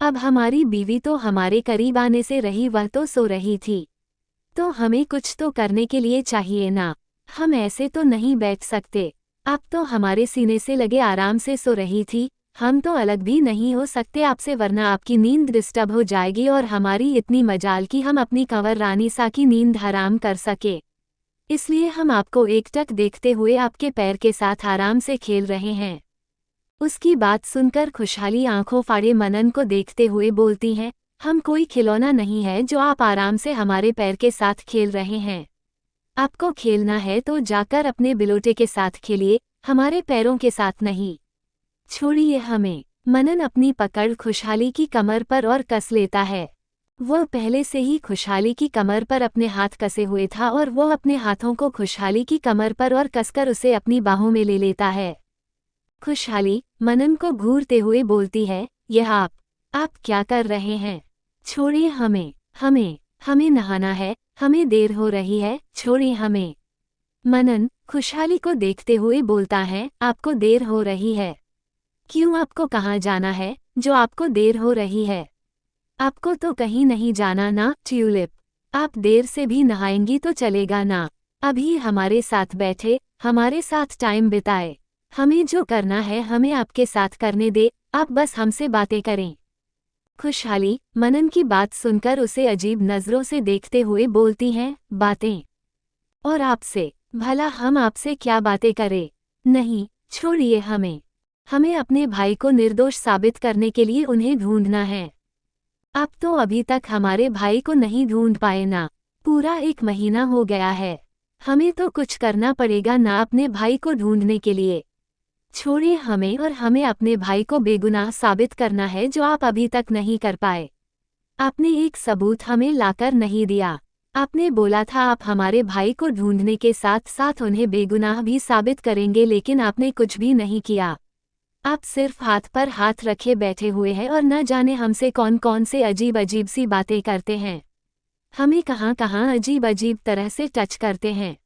अब हमारी बीवी तो हमारे करीब आने से रही, वह तो सो रही थी। तो हमें कुछ तो करने के लिए चाहिए ना, हम ऐसे तो नहीं बैठ सकते। अब तो हमारे सीने से लगे आराम से सो रही थी, हम तो अलग भी नहीं हो सकते आपसे, वरना आपकी नींद डिस्टर्ब हो जाएगी और हमारी इतनी मजाल कि हम अपनी कंवर रानी सा की नींद हराम कर सके। इसलिए हम आपको एकटक देखते हुए आपके पैर के साथ आराम से खेल रहे हैं। उसकी बात सुनकर खुशहाली आंखों फाड़े मनन को देखते हुए बोलती हैं, हम कोई खिलौना नहीं है जो आप आराम से हमारे पैर के साथ खेल रहे हैं। आपको खेलना है तो जाकर अपने बिलोटे के साथ खेलिए, हमारे पैरों के साथ नहीं। छोड़िए हमें। मनन अपनी पकड़ खुशहाली की कमर पर और कस लेता है। वह पहले से ही खुशहाली की कमर पर अपने हाथ कसे हुए था और वो अपने हाथों को खुशहाली की कमर पर और कसकर उसे अपनी बाहों में ले लेता है। खुशहाली मनन को घूरते हुए बोलती है, यह आप क्या कर रहे हैं? छोड़िए हमें नहाना है, हमें देर हो रही है, छोड़िए हमें। मनन खुशहाली को देखते हुए बोलता है, आपको देर हो रही है? क्यों, आपको कहाँ जाना है जो आपको देर हो रही है? आपको तो कहीं नहीं जाना ना ट्यूलिप। आप देर से भी नहाएंगी तो चलेगा ना। अभी हमारे साथ बैठे, हमारे साथ टाइम बिताए। हमें जो करना है हमें आपके साथ करने दे, आप बस हमसे बातें करें। खुशहाली मनन की बात सुनकर उसे अजीब नजरों से देखते हुए बोलती हैं, बातें? और आपसे? भला हम आपसे क्या बातें करें? नहीं, छोड़िए हमें अपने भाई को निर्दोष साबित करने के लिए उन्हें ढूंढना है। आप तो अभी तक हमारे भाई को नहीं ढूंढ पाए ना। पूरा 1 महीना हो गया है। हमें तो कुछ करना पड़ेगा ना अपने भाई को ढूंढने के लिए। छोड़िए हमें, और हमें अपने भाई को बेगुनाह साबित करना है जो आप अभी तक नहीं कर पाए। आपने एक सबूत हमें लाकर नहीं दिया। आपने बोला था आप हमारे भाई को ढूंढने के साथ साथ उन्हें बेगुनाह भी साबित करेंगे, लेकिन आपने कुछ भी नहीं किया। आप सिर्फ हाथ पर हाथ रखे बैठे हुए हैं और न जाने हमसे कौन कौन से अजीब अजीब सी बातें करते हैं। हमें कहाँ कहाँ अजीब अजीब तरह से टच करते हैं।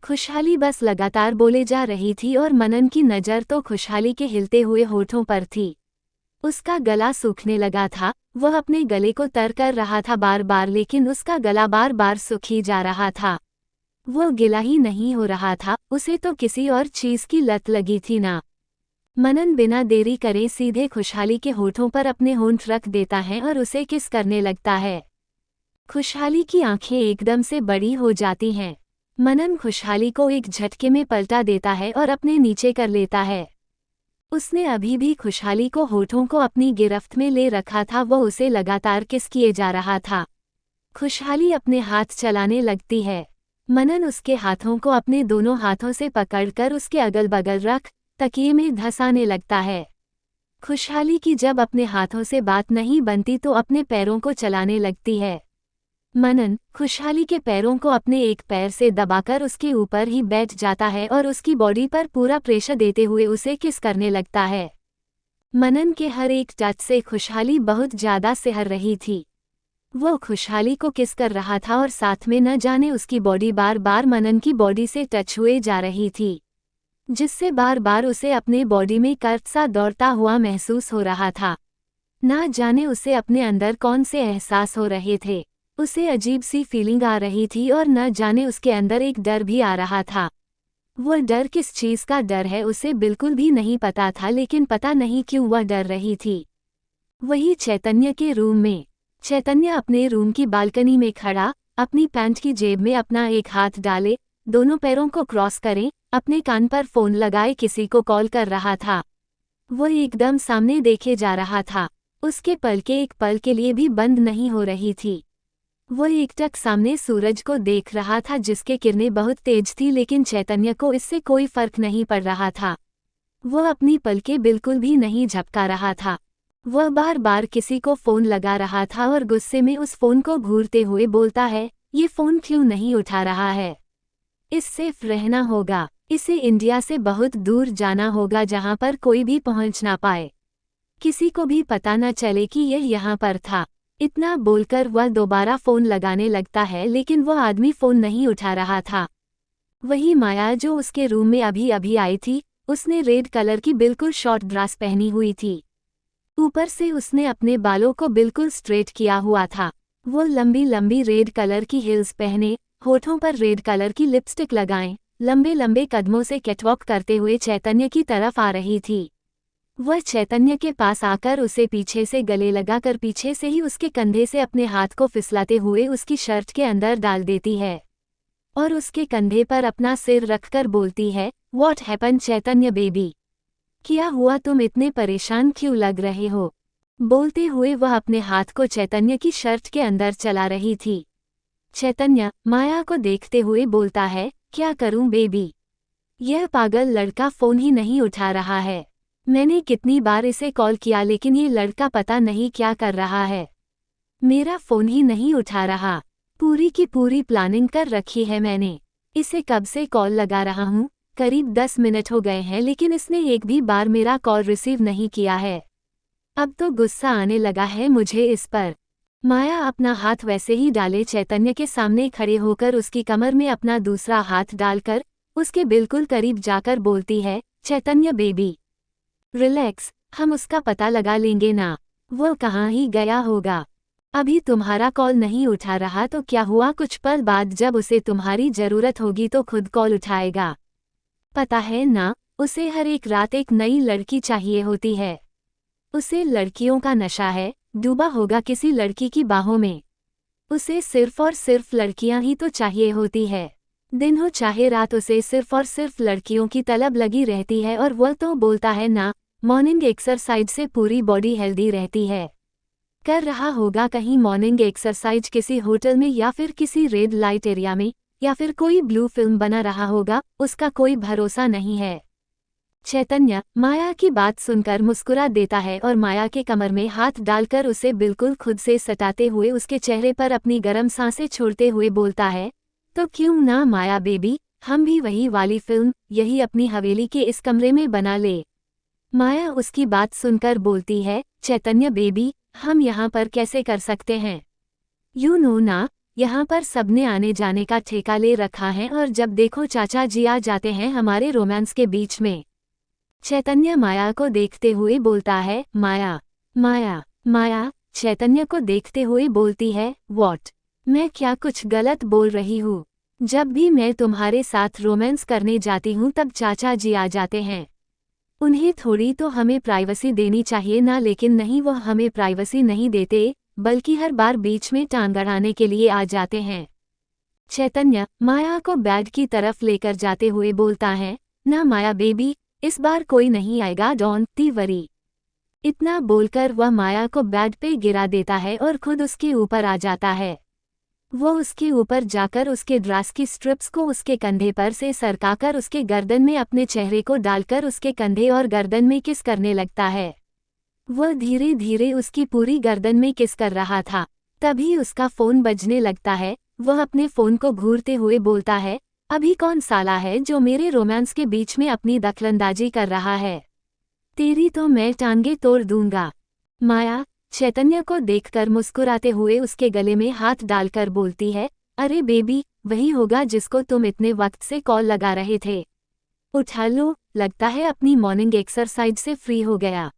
खुशहाली बस लगातार बोले जा रही थी और मनन की नज़र तो खुशहाली के हिलते हुए होठों पर थी। उसका गला सूखने लगा था, वह अपने गले को तर कर रहा था बार बार, लेकिन उसका गला बार बार सूखी जा रहा था। वो गिला ही नहीं हो रहा था, उसे तो किसी और चीज़ की लत लगी थी ना। मनन बिना देरी करे सीधे खुशहाली के होठों पर अपने होंठ रख देता है और उसे किस करने लगता है। खुशहाली की आंखें एकदम से बड़ी हो जाती हैं। मनन खुशहाली को एक झटके में पलटा देता है और अपने नीचे कर लेता है। उसने अभी भी खुशहाली को होठों को अपनी गिरफ्त में ले रखा था, वह उसे लगातार किस किए जा रहा था। खुशहाली अपने हाथ चलाने लगती है। मनन उसके हाथों को अपने दोनों हाथों से पकड़कर उसके अगल बगल रख तकिए में धंसाने लगता है। खुशहाली की जब अपने हाथों से बात नहीं बनती तो अपने पैरों को चलाने लगती है। मनन खुशहाली के पैरों को अपने एक पैर से दबाकर उसके ऊपर ही बैठ जाता है और उसकी बॉडी पर पूरा प्रेशर देते हुए उसे किस करने लगता है। मनन के हर एक टच से खुशहाली बहुत ज्यादा सिहर रही थी। वो खुशहाली को किस कर रहा था और साथ में न जाने उसकी बॉडी बार बार मनन की बॉडी से टच हुए जा रही थी, जिससे बार बार उसे अपने बॉडी में कर्क सा दौड़ता हुआ महसूस हो रहा था। ना जाने उसे अपने अंदर कौन से एहसास हो रहे थे। उसे अजीब सी फीलिंग आ रही थी और न जाने उसके अंदर एक डर भी आ रहा था। वह डर किस चीज का डर है उसे बिल्कुल भी नहीं पता था, लेकिन पता नहीं क्यों वह डर रही थी। वही चैतन्य के रूम में। चैतन्य अपने रूम की बालकनी में खड़ा, अपनी पैंट की जेब में अपना एक हाथ डाले, दोनों पैरों को क्रॉस करे, अपने कान पर फोन लगाए किसी को कॉल कर रहा था। वह एकदम सामने देखे जा रहा था। उसके पलकें एक पल के लिए भी बंद नहीं हो रही थी। वह एकटक सामने सूरज को देख रहा था जिसके किरणें बहुत तेज थी, लेकिन चैतन्य को इससे कोई फर्क नहीं पड़ रहा था। वह अपनी पलकें बिल्कुल भी नहीं झपका रहा था। वह बार बार किसी को फोन लगा रहा था और गुस्से में उस फोन को घूरते हुए बोलता है, ये फोन क्यों नहीं उठा रहा है? इससे रहना होगा, इसे इंडिया से बहुत दूर जाना होगा जहां पर कोई भी पहुंच ना पाए, किसी को भी पता न चले कि यह यहाँ पर था। इतना बोलकर वह दोबारा फोन लगाने लगता है, लेकिन वह आदमी फोन नहीं उठा रहा था। वही माया जो उसके रूम में अभी अभी आई थी। उसने रेड कलर की बिल्कुल शॉर्ट ड्रेस पहनी हुई थी। ऊपर से उसने अपने बालों को बिल्कुल स्ट्रेट किया हुआ था। वो लंबी लंबी रेड कलर की हील्स पहने, होठों पर रेड कलर की लिपस्टिक लगाएं, लंबे लंबे कदमों से कैटवॉक करते हुए चैतन्य की तरफ आ रही थी। वह चैतन्य के पास आकर उसे पीछे से गले लगाकर पीछे से ही उसके कंधे से अपने हाथ को फिसलाते हुए उसकी शर्ट के अंदर डाल देती है और उसके कंधे पर अपना सिर रखकर बोलती है, व्हाट हैपन चैतन्य बेबी? क्या हुआ, तुम इतने परेशान क्यों लग रहे हो? बोलते हुए वह अपने हाथ को चैतन्य की शर्ट के अंदर चला रही थी। चैतन्य माया को देखते हुए बोलता है, क्या करूं बेबी? यह पागल लड़का फोन ही नहीं उठा रहा है। मैंने कितनी बार इसे कॉल किया, लेकिन ये लड़का पता नहीं क्या कर रहा है। मेरा फोन ही नहीं उठा रहा। पूरी की पूरी प्लानिंग कर रखी है मैंने। इसे कब से कॉल लगा रहा हूँ, करीब 10 मिनट हो गए हैं, लेकिन इसने एक भी बार मेरा कॉल रिसीव नहीं किया है। अब तो गुस्सा आने लगा है मुझे इस पर। माया अपना हाथ वैसे ही डाले चैतन्य के सामने खड़े होकर उसकी कमर में अपना दूसरा हाथ डालकर उसके बिल्कुल करीब जाकर बोलती है, चैतन्य बेबी रिलैक्स, हम उसका पता लगा लेंगे ना। वो कहाँ ही गया होगा। अभी तुम्हारा कॉल नहीं उठा रहा तो क्या हुआ, कुछ पल बाद जब उसे तुम्हारी जरूरत होगी तो खुद कॉल उठाएगा। पता है ना, उसे हर एक रात एक नई लड़की चाहिए होती है। उसे लड़कियों का नशा है, डूबा होगा किसी लड़की की बाहों में। उसे सिर्फ और सिर्फ लड़कियां ही तो चाहिए होती है। दिन हो चाहे रात उसे सिर्फ और सिर्फ लड़कियों की तलब लगी रहती है। और वह तो बोलता है ना, मॉर्निंग एक्सरसाइज से पूरी बॉडी हेल्दी रहती है। कर रहा होगा कहीं मॉर्निंग एक्सरसाइज किसी होटल में या फिर किसी रेड लाइट एरिया में, या फिर कोई ब्लू फिल्म बना रहा होगा, उसका कोई भरोसा नहीं है। चैतन्य माया की बात सुनकर मुस्कुरा देता है और माया के कमर में हाथ डालकर उसे बिल्कुल खुद से सटाते हुए उसके चेहरे पर अपनी गर्म सांसें छोड़ते हुए बोलता है, तो क्यों ना माया बेबी, हम भी वही वाली फिल्म यही अपनी हवेली के इस कमरे में बना ले। माया उसकी बात सुनकर बोलती है, चैतन्य बेबी, हम यहाँ पर कैसे कर सकते हैं? यू नो ना, यहाँ पर सबने आने जाने का ठेका ले रखा है और जब देखो चाचा जी आ जाते हैं हमारे रोमांस के बीच में। चैतन्य माया को देखते हुए बोलता है, माया माया माया चैतन्य को देखते हुए बोलती है, व्हाट? मैं क्या कुछ गलत बोल रही हूँ? जब भी मैं तुम्हारे साथ रोमांस करने जाती हूँ तब चाचा जी आ जाते हैं। उन्हें थोड़ी तो हमें प्राइवेसी देनी चाहिए ना, लेकिन नहीं, वो हमें प्राइवेसी नहीं देते, बल्कि हर बार बीच में टांग अड़ाने के लिए आ जाते हैं। चैतन्य माया को बेड की तरफ लेकर जाते हुए बोलता है, ना माया बेबी, इस बार कोई नहीं आएगा, डोंट टी वरी। इतना बोलकर वह माया को बेड पे गिरा देता है और खुद उसके ऊपर आ जाता है। वो उसके ऊपर जाकर उसके ड्रेस की स्ट्रिप्स को उसके कंधे पर से सरकाकर उसके गर्दन में अपने चेहरे को डालकर उसके कंधे और गर्दन में किस करने लगता है। वह धीरे धीरे उसकी पूरी गर्दन में किस कर रहा था। तभी उसका फोन बजने लगता है। वह अपने फोन को घूरते हुए बोलता है, अभी कौन साला है जो मेरे रोमांस के बीच में अपनी दखलंदाजी कर रहा है? तेरी तो मैं टांगे तोड़ दूंगा। माया चैतन्य को देखकर मुस्कुराते हुए उसके गले में हाथ डालकर बोलती है, अरे बेबी, वही होगा जिसको तुम इतने वक्त से कॉल लगा रहे थे। उठा लो, लगता है अपनी मॉर्निंग एक्सरसाइज से फ्री हो गया।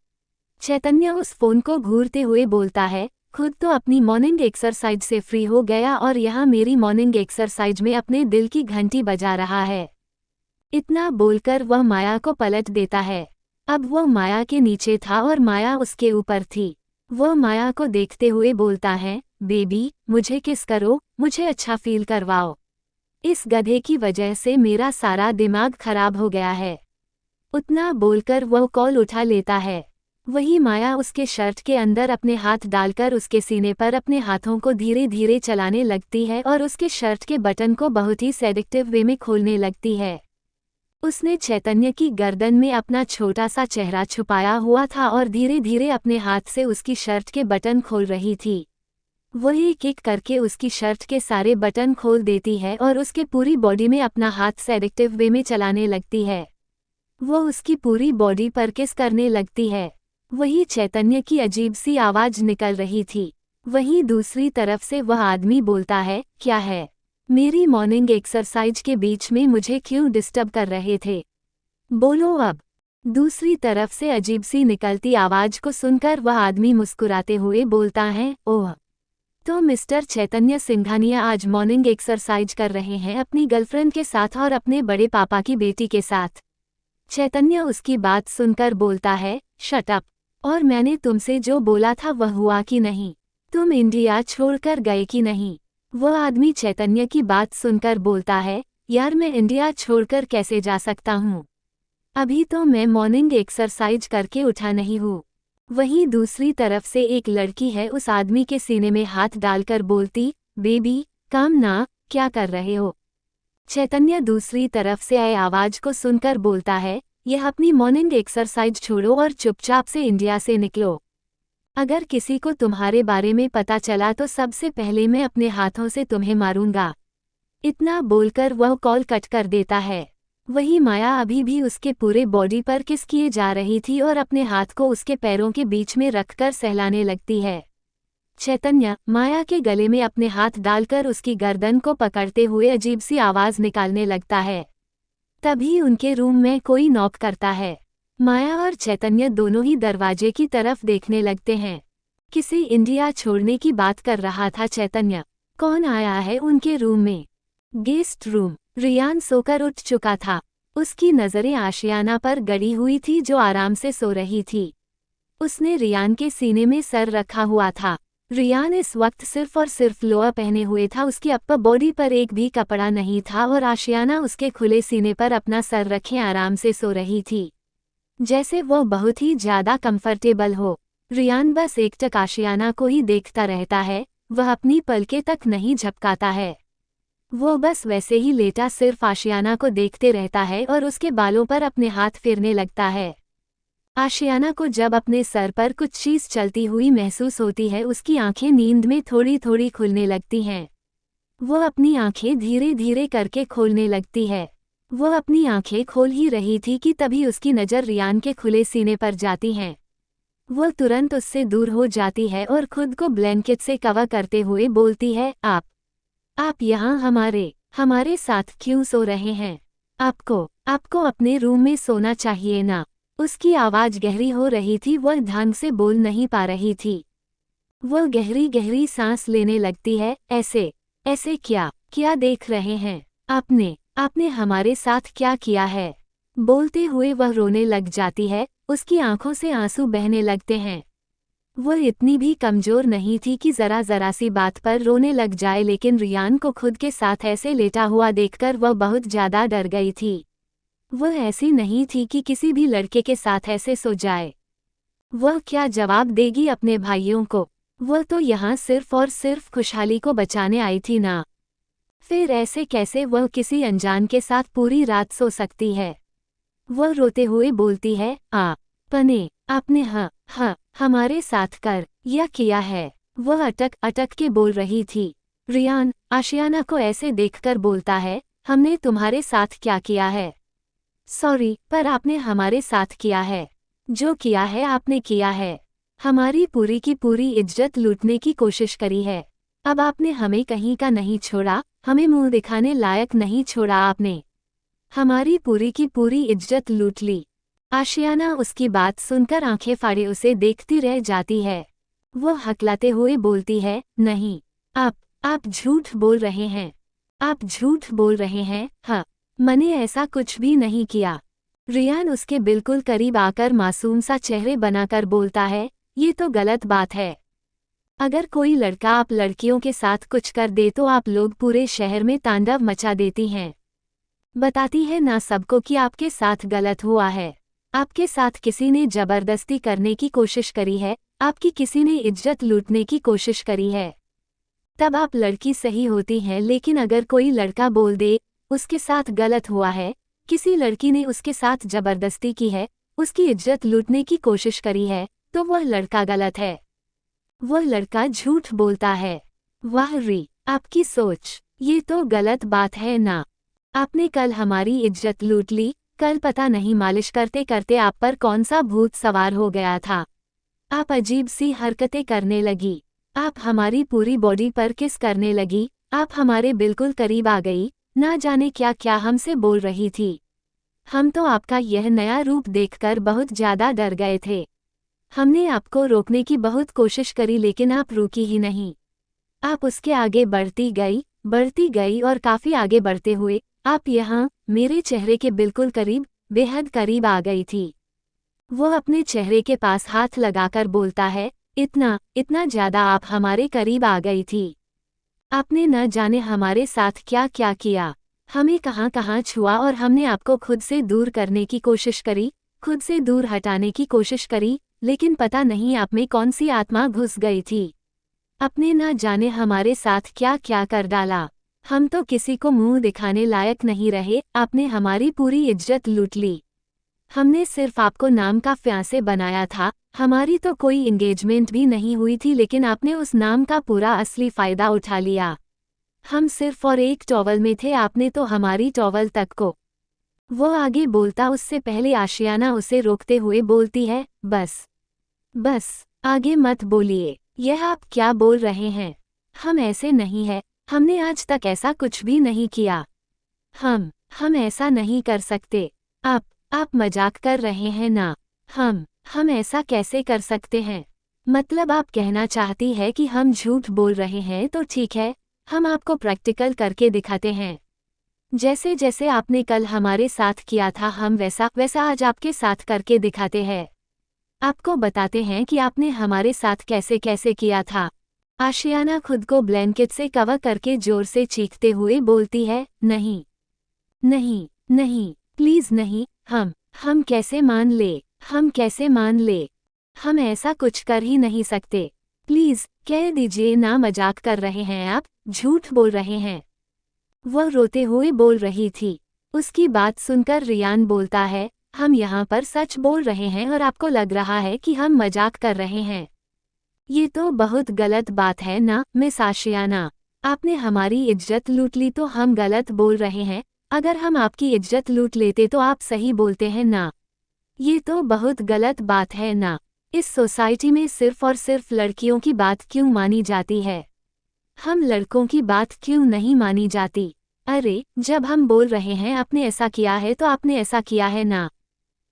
चैतन्य उस फोन को घूरते हुए बोलता है, खुद तो अपनी मॉर्निंग एक्सरसाइज से फ्री हो गया और यहाँ मेरी मॉर्निंग एक्सरसाइज में अपने दिल की घंटी बजा रहा है। इतना बोलकर वह माया को पलट देता है। अब वह माया के नीचे था और माया उसके ऊपर थी। वह माया को देखते हुए बोलता है, बेबी मुझे किस करो, मुझे अच्छा फील करवाओ। इस गधे की वजह से मेरा सारा दिमाग खराब हो गया है। उतना बोलकर वह कॉल उठा लेता है। वही माया उसके शर्ट के अंदर अपने हाथ डालकर उसके सीने पर अपने हाथों को धीरे धीरे चलाने लगती है और उसके शर्ट के बटन को बहुत ही सेडिक्टिव वे में खोलने लगती है। उसने चैतन्य की गर्दन में अपना छोटा सा चेहरा छुपाया हुआ था और धीरे धीरे अपने हाथ से उसकी शर्ट के बटन खोल रही थी। वह एक एक करके उसकी शर्ट के सारे बटन खोल देती है और उसके पूरी बॉडी में अपना हाथ सेडिक्टिव वे में चलाने लगती है। वह उसकी पूरी बॉडी पर किस करने लगती है। वही चैतन्य की अजीब सी आवाज निकल रही थी। वहीं दूसरी तरफ से वह आदमी बोलता है, क्या है? मेरी मॉर्निंग एक्सरसाइज के बीच में मुझे क्यों डिस्टर्ब कर रहे थे? बोलो अब। दूसरी तरफ से अजीब सी निकलती आवाज को सुनकर वह आदमी मुस्कुराते हुए बोलता है, ओह तो मिस्टर चैतन्य सिंघानिया आज मॉर्निंग एक्सरसाइज कर रहे हैं अपनी गर्लफ्रेंड के साथ और अपने बड़े पापा की बेटी के साथ। चैतन्य उसकी बात सुनकर बोलता है, शट अप। और मैंने तुमसे जो बोला था वह हुआ कि नहीं? तुम इंडिया छोड़कर गए कि नहीं? वह आदमी चैतन्य की बात सुनकर बोलता है, यार मैं इंडिया छोड़कर कैसे जा सकता हूँ? अभी तो मैं मॉर्निंग एक्सरसाइज करके उठा नहीं हूँ। वहीं दूसरी तरफ से एक लड़की है उस आदमी के सीने में हाथ डालकर बोलती, बेबी काम ना, क्या कर रहे हो? चैतन्य दूसरी तरफ से आए आवाज को सुनकर बोलता है, यह अपनी मॉर्निंग एक्सरसाइज छोड़ो और चुपचाप से इंडिया से निकलो। अगर किसी को तुम्हारे बारे में पता चला तो सबसे पहले मैं अपने हाथों से तुम्हें मारूंगा। इतना बोलकर वह कॉल कट कर देता है। वही माया अभी भी उसके पूरे बॉडी पर किस किए जा रही थी और अपने हाथ को उसके पैरों के बीच में रखकर सहलाने लगती है। चैतन्य माया के गले में अपने हाथ डालकर उसकी गर्दन को पकड़ते हुए अजीब सी आवाज निकालने लगता है। तभी उनके रूम में कोई नॉक करता है। माया और चैतन्य दोनों ही दरवाजे की तरफ देखने लगते हैं। किसी इंडिया छोड़ने की बात कर रहा था चैतन्य। कौन आया है उनके रूम में? Guest room. रियान सोकर उठ चुका था। उसकी नजरें आशियाना पर गड़ी हुई थी जो आराम से सो रही थी। उसने रियान के सीने में सर रखा हुआ था। रियान इस वक्त सिर्फ और सिर्फ लोअर पहने हुए था, उसकी अपर बॉडी पर एक भी कपड़ा नहीं था और आशियाना उसके खुले सीने पर अपना सर रखे आराम से सो रही थी, जैसे वो बहुत ही ज्यादा कंफर्टेबल हो। रियान बस एकटक आशियाना को ही देखता रहता है, वह अपनी पलकें तक नहीं झपकाता है। वो बस वैसे ही लेटा सिर्फ आशियाना को देखते रहता है और उसके बालों पर अपने हाथ फेरने लगता है। आशियाना को जब अपने सर पर कुछ चीज चलती हुई महसूस होती है, उसकी आंखें नींद में थोड़ी थोड़ी खुलने लगती हैं। वो अपनी आंखें धीरे धीरे करके खोलने लगती है। वो अपनी आंखें खोल ही रही थी कि तभी उसकी नज़र रियान के खुले सीने पर जाती है। वो तुरंत उससे दूर हो जाती है और खुद को ब्लैंकेट से कवर करते हुए बोलती है, आप यहाँ हमारे साथ क्यों सो रहे हैं? आपको अपने रूम में सोना चाहिए ना। उसकी आवाज गहरी हो रही थी, वह ढंग से बोल नहीं पा रही थी। वह गहरी गहरी सांस लेने लगती है। ऐसे क्या देख रहे हैं? आपने हमारे साथ क्या किया है? बोलते हुए वह रोने लग जाती है, उसकी आंखों से आंसू बहने लगते हैं। वह इतनी भी कमजोर नहीं थी कि जरा सी बात पर रोने लग जाए, लेकिन रियान को खुद के साथ ऐसे लेटा हुआ देखकर वह बहुत ज्यादा डर गई थी। वह ऐसी नहीं थी कि किसी भी लड़के के साथ ऐसे सो जाए। वह क्या जवाब देगी अपने भाइयों को? वह तो यहाँ सिर्फ और सिर्फ खुशहाली को बचाने आई थी ना। फिर ऐसे कैसे वह किसी अनजान के साथ पूरी रात सो सकती है? वह रोते हुए बोलती है, आपने हमारे साथ या किया है? वह अटक के बोल रही थी। रियान आशियाना को ऐसे देखकर बोलता है, हमने तुम्हारे साथ क्या किया है? सॉरी, पर आपने हमारे साथ किया है। जो किया है आपने किया है। हमारी पूरी की पूरी इज्जत लूटने की कोशिश करी है। अब आपने हमें कहीं का नहीं छोड़ा, हमें मुंह दिखाने लायक नहीं छोड़ा। आपने हमारी पूरी की पूरी इज्जत लूट ली। आशियाना उसकी बात सुनकर आंखें फाड़े उसे देखती रह जाती है। वह हकलाते हुए बोलती है, नहीं, आप झूठ बोल रहे हैं। आप झूठ बोल रहे हैं। हाँ, मैंने ऐसा कुछ भी नहीं किया। रियान उसके बिल्कुल करीब आकर मासूम सा चेहरे बनाकर बोलता है, ये तो गलत बात है। अगर कोई लड़का आप लड़कियों के साथ कुछ कर दे तो आप लोग पूरे शहर में तांडव मचा देती हैं। बताती है ना सबको कि आपके साथ गलत हुआ है। आपके साथ किसी ने जबरदस्ती करने की कोशिश करी है, आपकी किसी ने इज्जत लूटने की कोशिश करी है। तब आप लड़की सही होती हैं, लेकिन अगर कोई लड़का बोल दे उसके साथ गलत हुआ है, किसी लड़की ने उसके साथ जबरदस्ती की है, उसकी इज्जत लूटने की कोशिश करी है, तो वह लड़का गलत है। वह लड़का झूठ बोलता है। वाह री, आपकी सोच, ये तो गलत बात है ना। आपने कल हमारी इज्जत लूट ली, कल पता नहीं मालिश करते करते आप पर कौन सा भूत सवार हो गया था। आप अजीब सी हरकतें करने लगी, आप हमारी पूरी बॉडी पर किस करने लगी, आप हमारे बिल्कुल करीब आ गई, ना जाने क्या क्या हमसे बोल रही थी। हम तो आपका यह नया रूप देखकर बहुत ज्यादा डर गए थे। हमने आपको रोकने की बहुत कोशिश करी, लेकिन आप रुकी ही नहीं। आप उसके आगे बढ़ती गई और काफी आगे बढ़ते हुए आप यहाँ मेरे चेहरे के बिल्कुल करीब, बेहद करीब आ गई थी। वो अपने चेहरे के पास हाथ लगाकर बोलता है, इतना ज्यादा आप हमारे करीब आ गई थी। आपने न जाने हमारे साथ क्या क्या किया, हमें कहाँ कहाँ छुआ, और हमने आपको खुद से दूर करने की कोशिश करी, खुद से दूर हटाने की कोशिश करी, लेकिन पता नहीं आप में कौन सी आत्मा घुस गई थी। अपने न जाने हमारे साथ क्या क्या कर डाला। हम तो किसी को मुंह दिखाने लायक नहीं रहे, आपने हमारी पूरी इज्जत लूट ली। हमने सिर्फ आपको नाम का फ्यांसे बनाया था, हमारी तो कोई एंगेजमेंट भी नहीं हुई थी, लेकिन आपने उस नाम का पूरा असली फायदा उठा लिया। हम सिर्फ और एक टॉवल में थे, आपने तो हमारी टॉवल तक को। वो आगे बोलता उससे पहले आशियाना उसे रोकते हुए बोलती है, बस आगे मत बोलिए, यह आप क्या बोल रहे हैं। हम ऐसे नहीं है, हमने आज तक ऐसा कुछ भी नहीं किया। हम ऐसा नहीं कर सकते। आप मजाक कर रहे हैं ना। हम ऐसा कैसे कर सकते हैं। मतलब आप कहना चाहती है कि हम झूठ बोल रहे हैं, तो ठीक है, हम आपको प्रैक्टिकल करके दिखाते हैं। जैसे जैसे आपने कल हमारे साथ किया था, हम वैसा आज आपके साथ करके दिखाते हैं। आपको बताते हैं कि आपने हमारे साथ कैसे कैसे किया था। आशियाना खुद को ब्लैंकेट से कवर करके जोर से चीखते हुए बोलती है, नहीं नहीं नहीं, प्लीज नहीं, हम कैसे मान ले, हम ऐसा कुछ कर ही नहीं सकते। प्लीज कह दीजिए ना, मजाक कर रहे हैं आप, झूठ बोल रहे हैं। वह रोते हुए बोल रही थी। उसकी बात सुनकर रियान बोलता है, हम यहाँ पर सच बोल रहे हैं और आपको लग रहा है कि हम मजाक कर रहे हैं। ये तो बहुत गलत बात है ना मिस आशियाना। आपने हमारी इज्जत लूट ली तो हम गलत बोल रहे हैं, अगर हम आपकी इज्जत लूट लेते तो आप सही बोलते हैं ना। ये तो बहुत गलत बात है ना। इस सोसाइटी में सिर्फ और सिर्फ लड़कियों की बात क्यों मानी जाती है, हम लड़कों की बात क्यों नहीं मानी जाती। अरे जब हम बोल रहे हैं आपने ऐसा किया है तो आपने ऐसा किया है ना।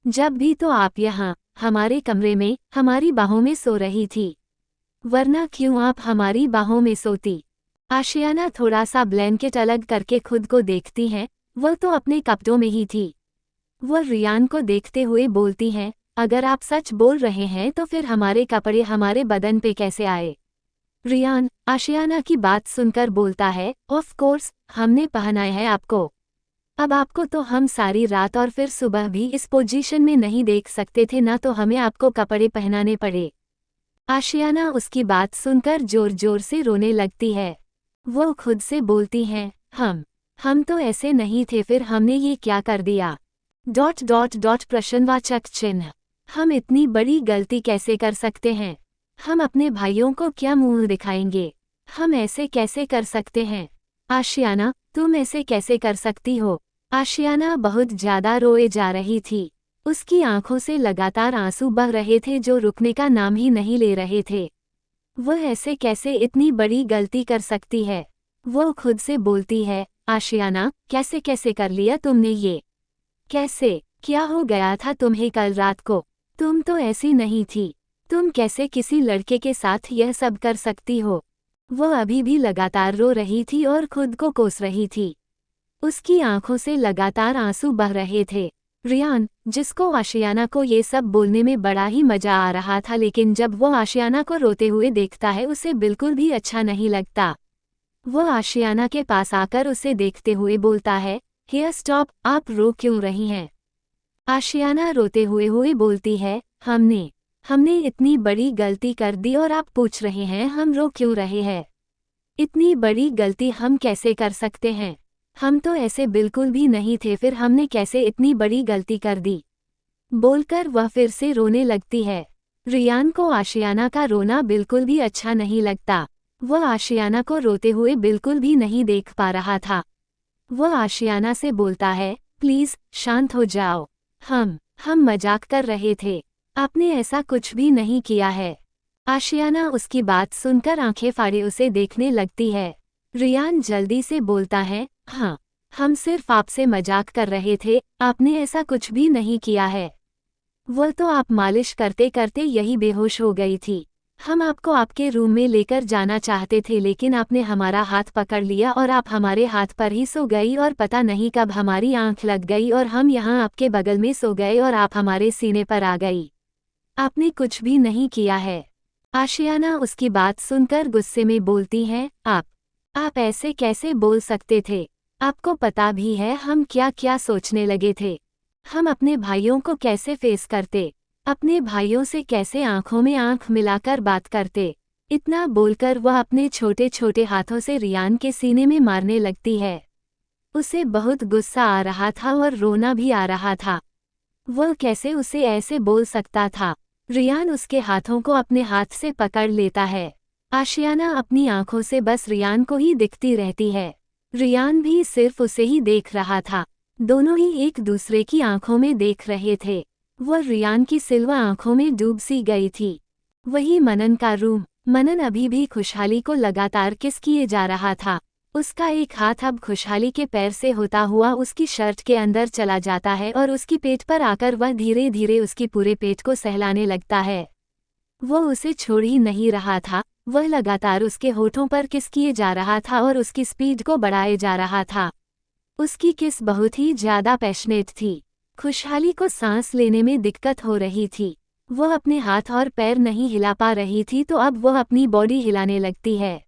जब भी तो आप यहाँ हमारे कमरे में हमारी बाहों में सो रही थी, वरना क्यों आप हमारी बाहों में सोती। आशियाना थोड़ा सा ब्लैंकेट अलग करके खुद को देखती हैं, वह तो अपने कपड़ों में ही थी। वह रियान को देखते हुए बोलती हैं, अगर आप सच बोल रहे हैं तो फिर हमारे कपड़े हमारे बदन पे कैसे आए। रियान आशियाना की बात सुनकर बोलता है, ऑफ कोर्स हमने पहनाए है आपको। अब आपको तो हम सारी रात और फिर सुबह भी इस पोजीशन में नहीं देख सकते थे ना, तो हमें आपको कपड़े पहनाने पड़े। आशियाना उसकी बात सुनकर जोर जोर से रोने लगती है। वो खुद से बोलती हैं, हम तो ऐसे नहीं थे, फिर हमने ये क्या कर दिया। ... प्रश्नवाचक चिन्ह। हम इतनी बड़ी गलती कैसे कर सकते हैं। हम अपने भाइयों को क्या मुंह दिखाएंगे। हम ऐसे कैसे कर सकते हैं। आशियाना तुम ऐसे कैसे कर सकती हो। आशियाना बहुत ज्यादा रोए जा रही थी। उसकी आंखों से लगातार आंसू बह रहे थे जो रुकने का नाम ही नहीं ले रहे थे। वह ऐसे कैसे इतनी बड़ी गलती कर सकती है। वो खुद से बोलती है, आशियाना कैसे कैसे कर लिया तुमने ये। कैसे, क्या हो गया था तुम्हें कल रात को। तुम तो ऐसी नहीं थी। तुम कैसे किसी लड़के के साथ यह सब कर सकती हो। वो अभी भी लगातार रो रही थी और खुद को कोस रही थी। उसकी आंखों से लगातार आंसू बह रहे थे। रियान, जिसको आशियाना को ये सब बोलने में बड़ा ही मजा आ रहा था, लेकिन जब वो आशियाना को रोते हुए देखता है उसे बिल्कुल भी अच्छा नहीं लगता। वो आशियाना के पास आकर उसे देखते हुए बोलता है, हियर स्टॉप, आप रो क्यों रही हैं? आशियाना रोते हुए बोलती है, हमने इतनी बड़ी गलती कर दी और आप पूछ रहे हैं हम रो क्यों रहे हैं? इतनी बड़ी गलती हम कैसे कर सकते हैं? हम तो ऐसे बिल्कुल भी नहीं थे, फिर हमने कैसे इतनी बड़ी गलती कर दी? बोलकर वह फिर से रोने लगती है। रियान को आशियाना का रोना बिल्कुल भी अच्छा नहीं लगता। वह आशियाना को रोते हुए बिल्कुल भी नहीं देख पा रहा था। वह आशियाना से बोलता है, प्लीज शांत हो जाओ। हम मजाक कर रहे थे। आपने ऐसा कुछ भी नहीं किया है। आशियाना उसकी बात सुनकर आंखें फाड़े उसे देखने लगती है। रियान जल्दी से बोलता है, हाँ, हम सिर्फ आपसे मजाक कर रहे थे, आपने ऐसा कुछ भी नहीं किया है। वह तो आप मालिश करते करते यही बेहोश हो गई थी। हम आपको आपके रूम में लेकर जाना चाहते थे, लेकिन आपने हमारा हाथ पकड़ लिया और आप हमारे हाथ पर ही सो गई और पता नहीं कब हमारी आंख लग गई और हम यहाँ आपके बगल में सो गए और आप हमारे सीने पर आ गई। आपने कुछ भी नहीं किया है। आशियाना उसकी बात सुनकर गुस्से में बोलती है, आप ऐसे कैसे बोल सकते थे? आपको पता भी है हम क्या क्या सोचने लगे थे। हम अपने भाइयों को कैसे फेस करते, अपने भाइयों से कैसे आंखों में आंख मिलाकर बात करते। इतना बोलकर वह अपने छोटे छोटे हाथों से रियान के सीने में मारने लगती है। उसे बहुत गुस्सा आ रहा था और रोना भी आ रहा था। वह कैसे उसे ऐसे बोल सकता था? रियान उसके हाथों को अपने हाथ से पकड़ लेता है। आशियाना अपनी आंखों से बस रियान को ही दिखती रहती है। रियान भी सिर्फ उसे ही देख रहा था। दोनों ही एक दूसरे की आंखों में देख रहे थे। वह रियान की सिल्वा आंखों में डूब सी गई थी। वही मनन का रूम। मनन अभी भी खुशहाली को लगातार किस किए जा रहा था। उसका एक हाथ अब खुशहाली के पैर से होता हुआ उसकी शर्ट के अंदर चला जाता है और उसकी पेट पर आकर वह धीरे धीरे उसकी पूरे पेट को सहलाने लगता है। वो उसे छोड़ ही नहीं रहा था। वह लगातार उसके होठों पर किस किए जा रहा था और उसकी स्पीड को बढ़ाए जा रहा था। उसकी किस बहुत ही ज्यादा पैशनेट थी। खुशहाली को सांस लेने में दिक्कत हो रही थी। वह अपने हाथ और पैर नहीं हिला पा रही थी, तो अब वह अपनी बॉडी हिलाने लगती है।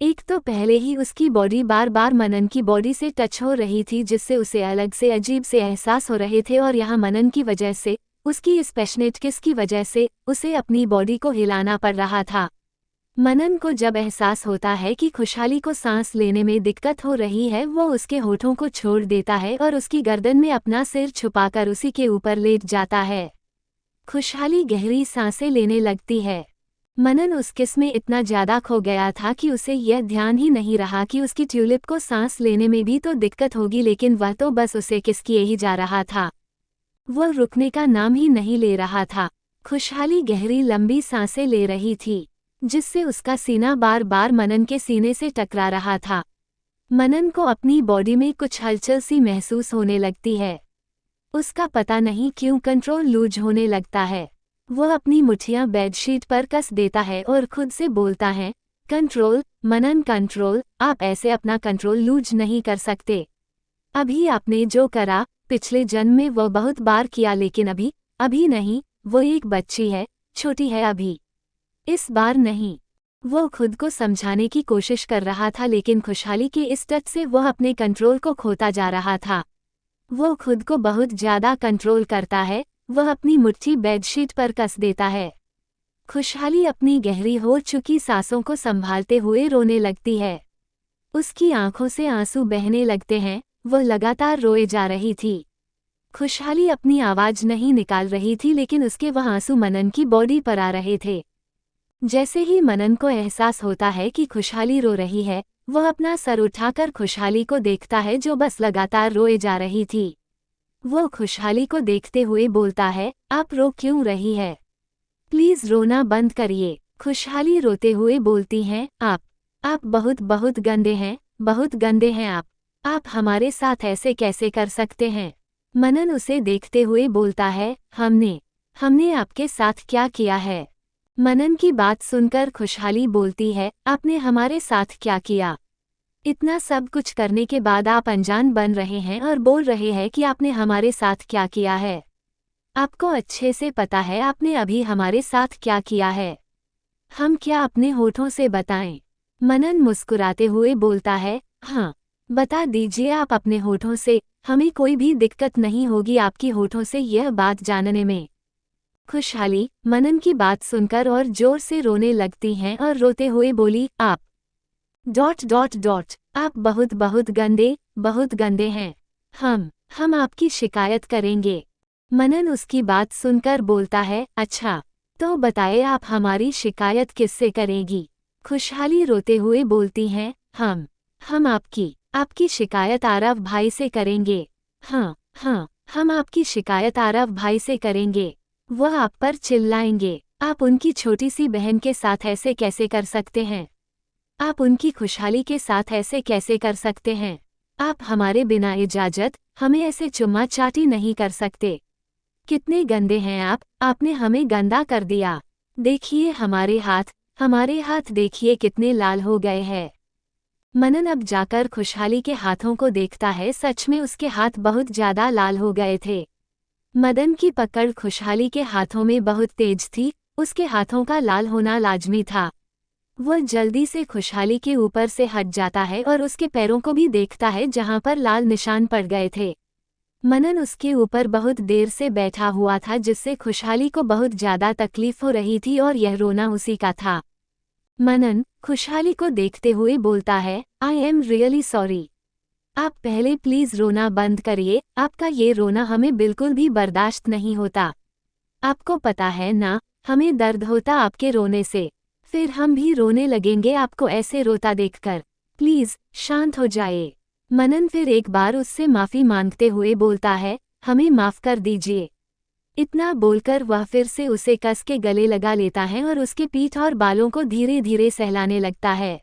एक तो पहले ही उसकी बॉडी बार बार मनन की बॉडी से टच हो रही थी, जिससे उसे अलग से अजीब से एहसास हो रहे थे, और यहाँ मनन की वजह से, उसकी इस पैशनेट किस की वजह से उसे अपनी बॉडी को हिलाना पड़ रहा था। मनन को जब एहसास होता है कि खुशहाली को सांस लेने में दिक्कत हो रही है, वो उसके होठों को छोड़ देता है और उसकी गर्दन में अपना सिर छुपाकर उसी के ऊपर लेट जाता है। खुशहाली गहरी सांसें लेने लगती है। मनन उस किस में इतना ज्यादा खो गया था कि उसे यह ध्यान ही नहीं रहा कि उसकी ट्यूलिप को सांस लेने में भी तो दिक्कत होगी, लेकिन वह तो बस उसे किस किए ही जा रहा था। वह रुकने का नाम ही नहीं ले रहा था। खुशहाली गहरी लंबी सांसें ले रही थी, जिससे उसका सीना बार बार मनन के सीने से टकरा रहा था। मनन को अपनी बॉडी में कुछ हलचल सी महसूस होने लगती है। उसका पता नहीं क्यों कंट्रोल लूज होने लगता है। वह अपनी मुठ्ठियां बेडशीट पर कस देता है और खुद से बोलता है, कंट्रोल, मनन कंट्रोल, आप ऐसे अपना कंट्रोल लूज नहीं कर सकते। अभी आपने जो करा, पिछले जन्म में वो बहुत बार किया, लेकिन अभी नहीं। वो एक बच्ची है, छोटी है अभी। इस बार नहीं। वो खुद को समझाने की कोशिश कर रहा था, लेकिन खुशहाली के इस टच से वह अपने कंट्रोल को खोता जा रहा था। वो खुद को बहुत ज्यादा कंट्रोल करता है। वह अपनी मुट्ठी बेडशीट पर कस देता है। खुशहाली अपनी गहरी हो चुकी सांसों को संभालते हुए रोने लगती है। उसकी आंखों से आंसू बहने लगते हैं। वह लगातार रोए जा रही थी। खुशहाली अपनी आवाज नहीं निकाल रही थी, लेकिन उसके वह आंसू मनन की बॉडी पर आ रहे थे। जैसे ही मनन को एहसास होता है कि खुशहाली रो रही है, वह अपना सर उठाकर खुशहाली को देखता है, जो बस लगातार रोए जा रही थी। वो खुशहाली को देखते हुए बोलता है, आप रो क्यों रही है? प्लीज रोना बंद करिए। खुशहाली रोते हुए बोलती हैं, आप बहुत बहुत गंदे हैं, बहुत गंदे हैं आप हमारे साथ ऐसे कैसे कर सकते हैं? मनन उसे देखते हुए बोलता है, हमने आपके साथ क्या किया है? मनन की बात सुनकर खुशहाली बोलती है, आपने हमारे साथ क्या किया? इतना सब कुछ करने के बाद आप अनजान बन रहे हैं और बोल रहे हैं कि आपने हमारे साथ क्या किया है। आपको अच्छे से पता है आपने अभी हमारे साथ क्या किया है। हम क्या अपने होठों से बताएं? मनन मुस्कुराते हुए बोलता है, हाँ, बता दीजिए आप अपने होठों से, हमें कोई भी दिक्कत नहीं होगी आपकी होठों से यह बात जानने में। खुशहाली मनन की बात सुनकर और जोर से रोने लगती हैं और रोते हुए बोली, आप आप बहुत बहुत गंदे हैं। हम आपकी शिकायत करेंगे। मनन उसकी बात सुनकर बोलता है, अच्छा, तो बताए आप हमारी शिकायत किससे करेगी? खुशहाली रोते हुए बोलती हैं, हम आपकी शिकायत आरव भाई से करेंगे। हाँ, हम आपकी शिकायत आरव भाई से करेंगे। वह आप पर चिल्लाएंगे। आप उनकी छोटी सी बहन के साथ ऐसे कैसे कर सकते हैं? आप उनकी खुशहाली के साथ ऐसे कैसे कर सकते हैं? आप हमारे बिना इजाजत हमें ऐसे चुम्मा चाटी नहीं कर सकते। कितने गंदे हैं आप, आपने हमें गंदा कर दिया। देखिए हमारे हाथ देखिए कितने लाल हो गए हैं। मनन अब जाकर खुशहाली के हाथों को देखता है, सच में उसके हाथ बहुत ज्यादा लाल हो गए थे। मदन की पकड़ खुशहाली के हाथों में बहुत तेज थी, उसके हाथों का लाल होना लाजमी था। वह जल्दी से खुशहाली के ऊपर से हट जाता है और उसके पैरों को भी देखता है जहां पर लाल निशान पड़ गए थे। मनन उसके ऊपर बहुत देर से बैठा हुआ था, जिससे खुशहाली को बहुत ज्यादा तकलीफ हो रही थी और यह रोना उसी का था। मनन खुशहाली को देखते हुए बोलता है, आई एम रियली सॉरी। आप पहले प्लीज रोना बंद करिए, आपका ये रोना हमें बिल्कुल भी बर्दाश्त नहीं होता। आपको पता है ना, हमें दर्द होता आपके रोने से, फिर हम भी रोने लगेंगे आपको ऐसे रोता देखकर। प्लीज शांत हो जाए। मनन फिर एक बार उससे माफी मांगते हुए बोलता है, हमें माफ कर दीजिए। इतना बोलकर वह फिर से उसे कस के गले लगा लेता है और उसके पीठ और बालों को धीरे धीरे सहलाने लगता है।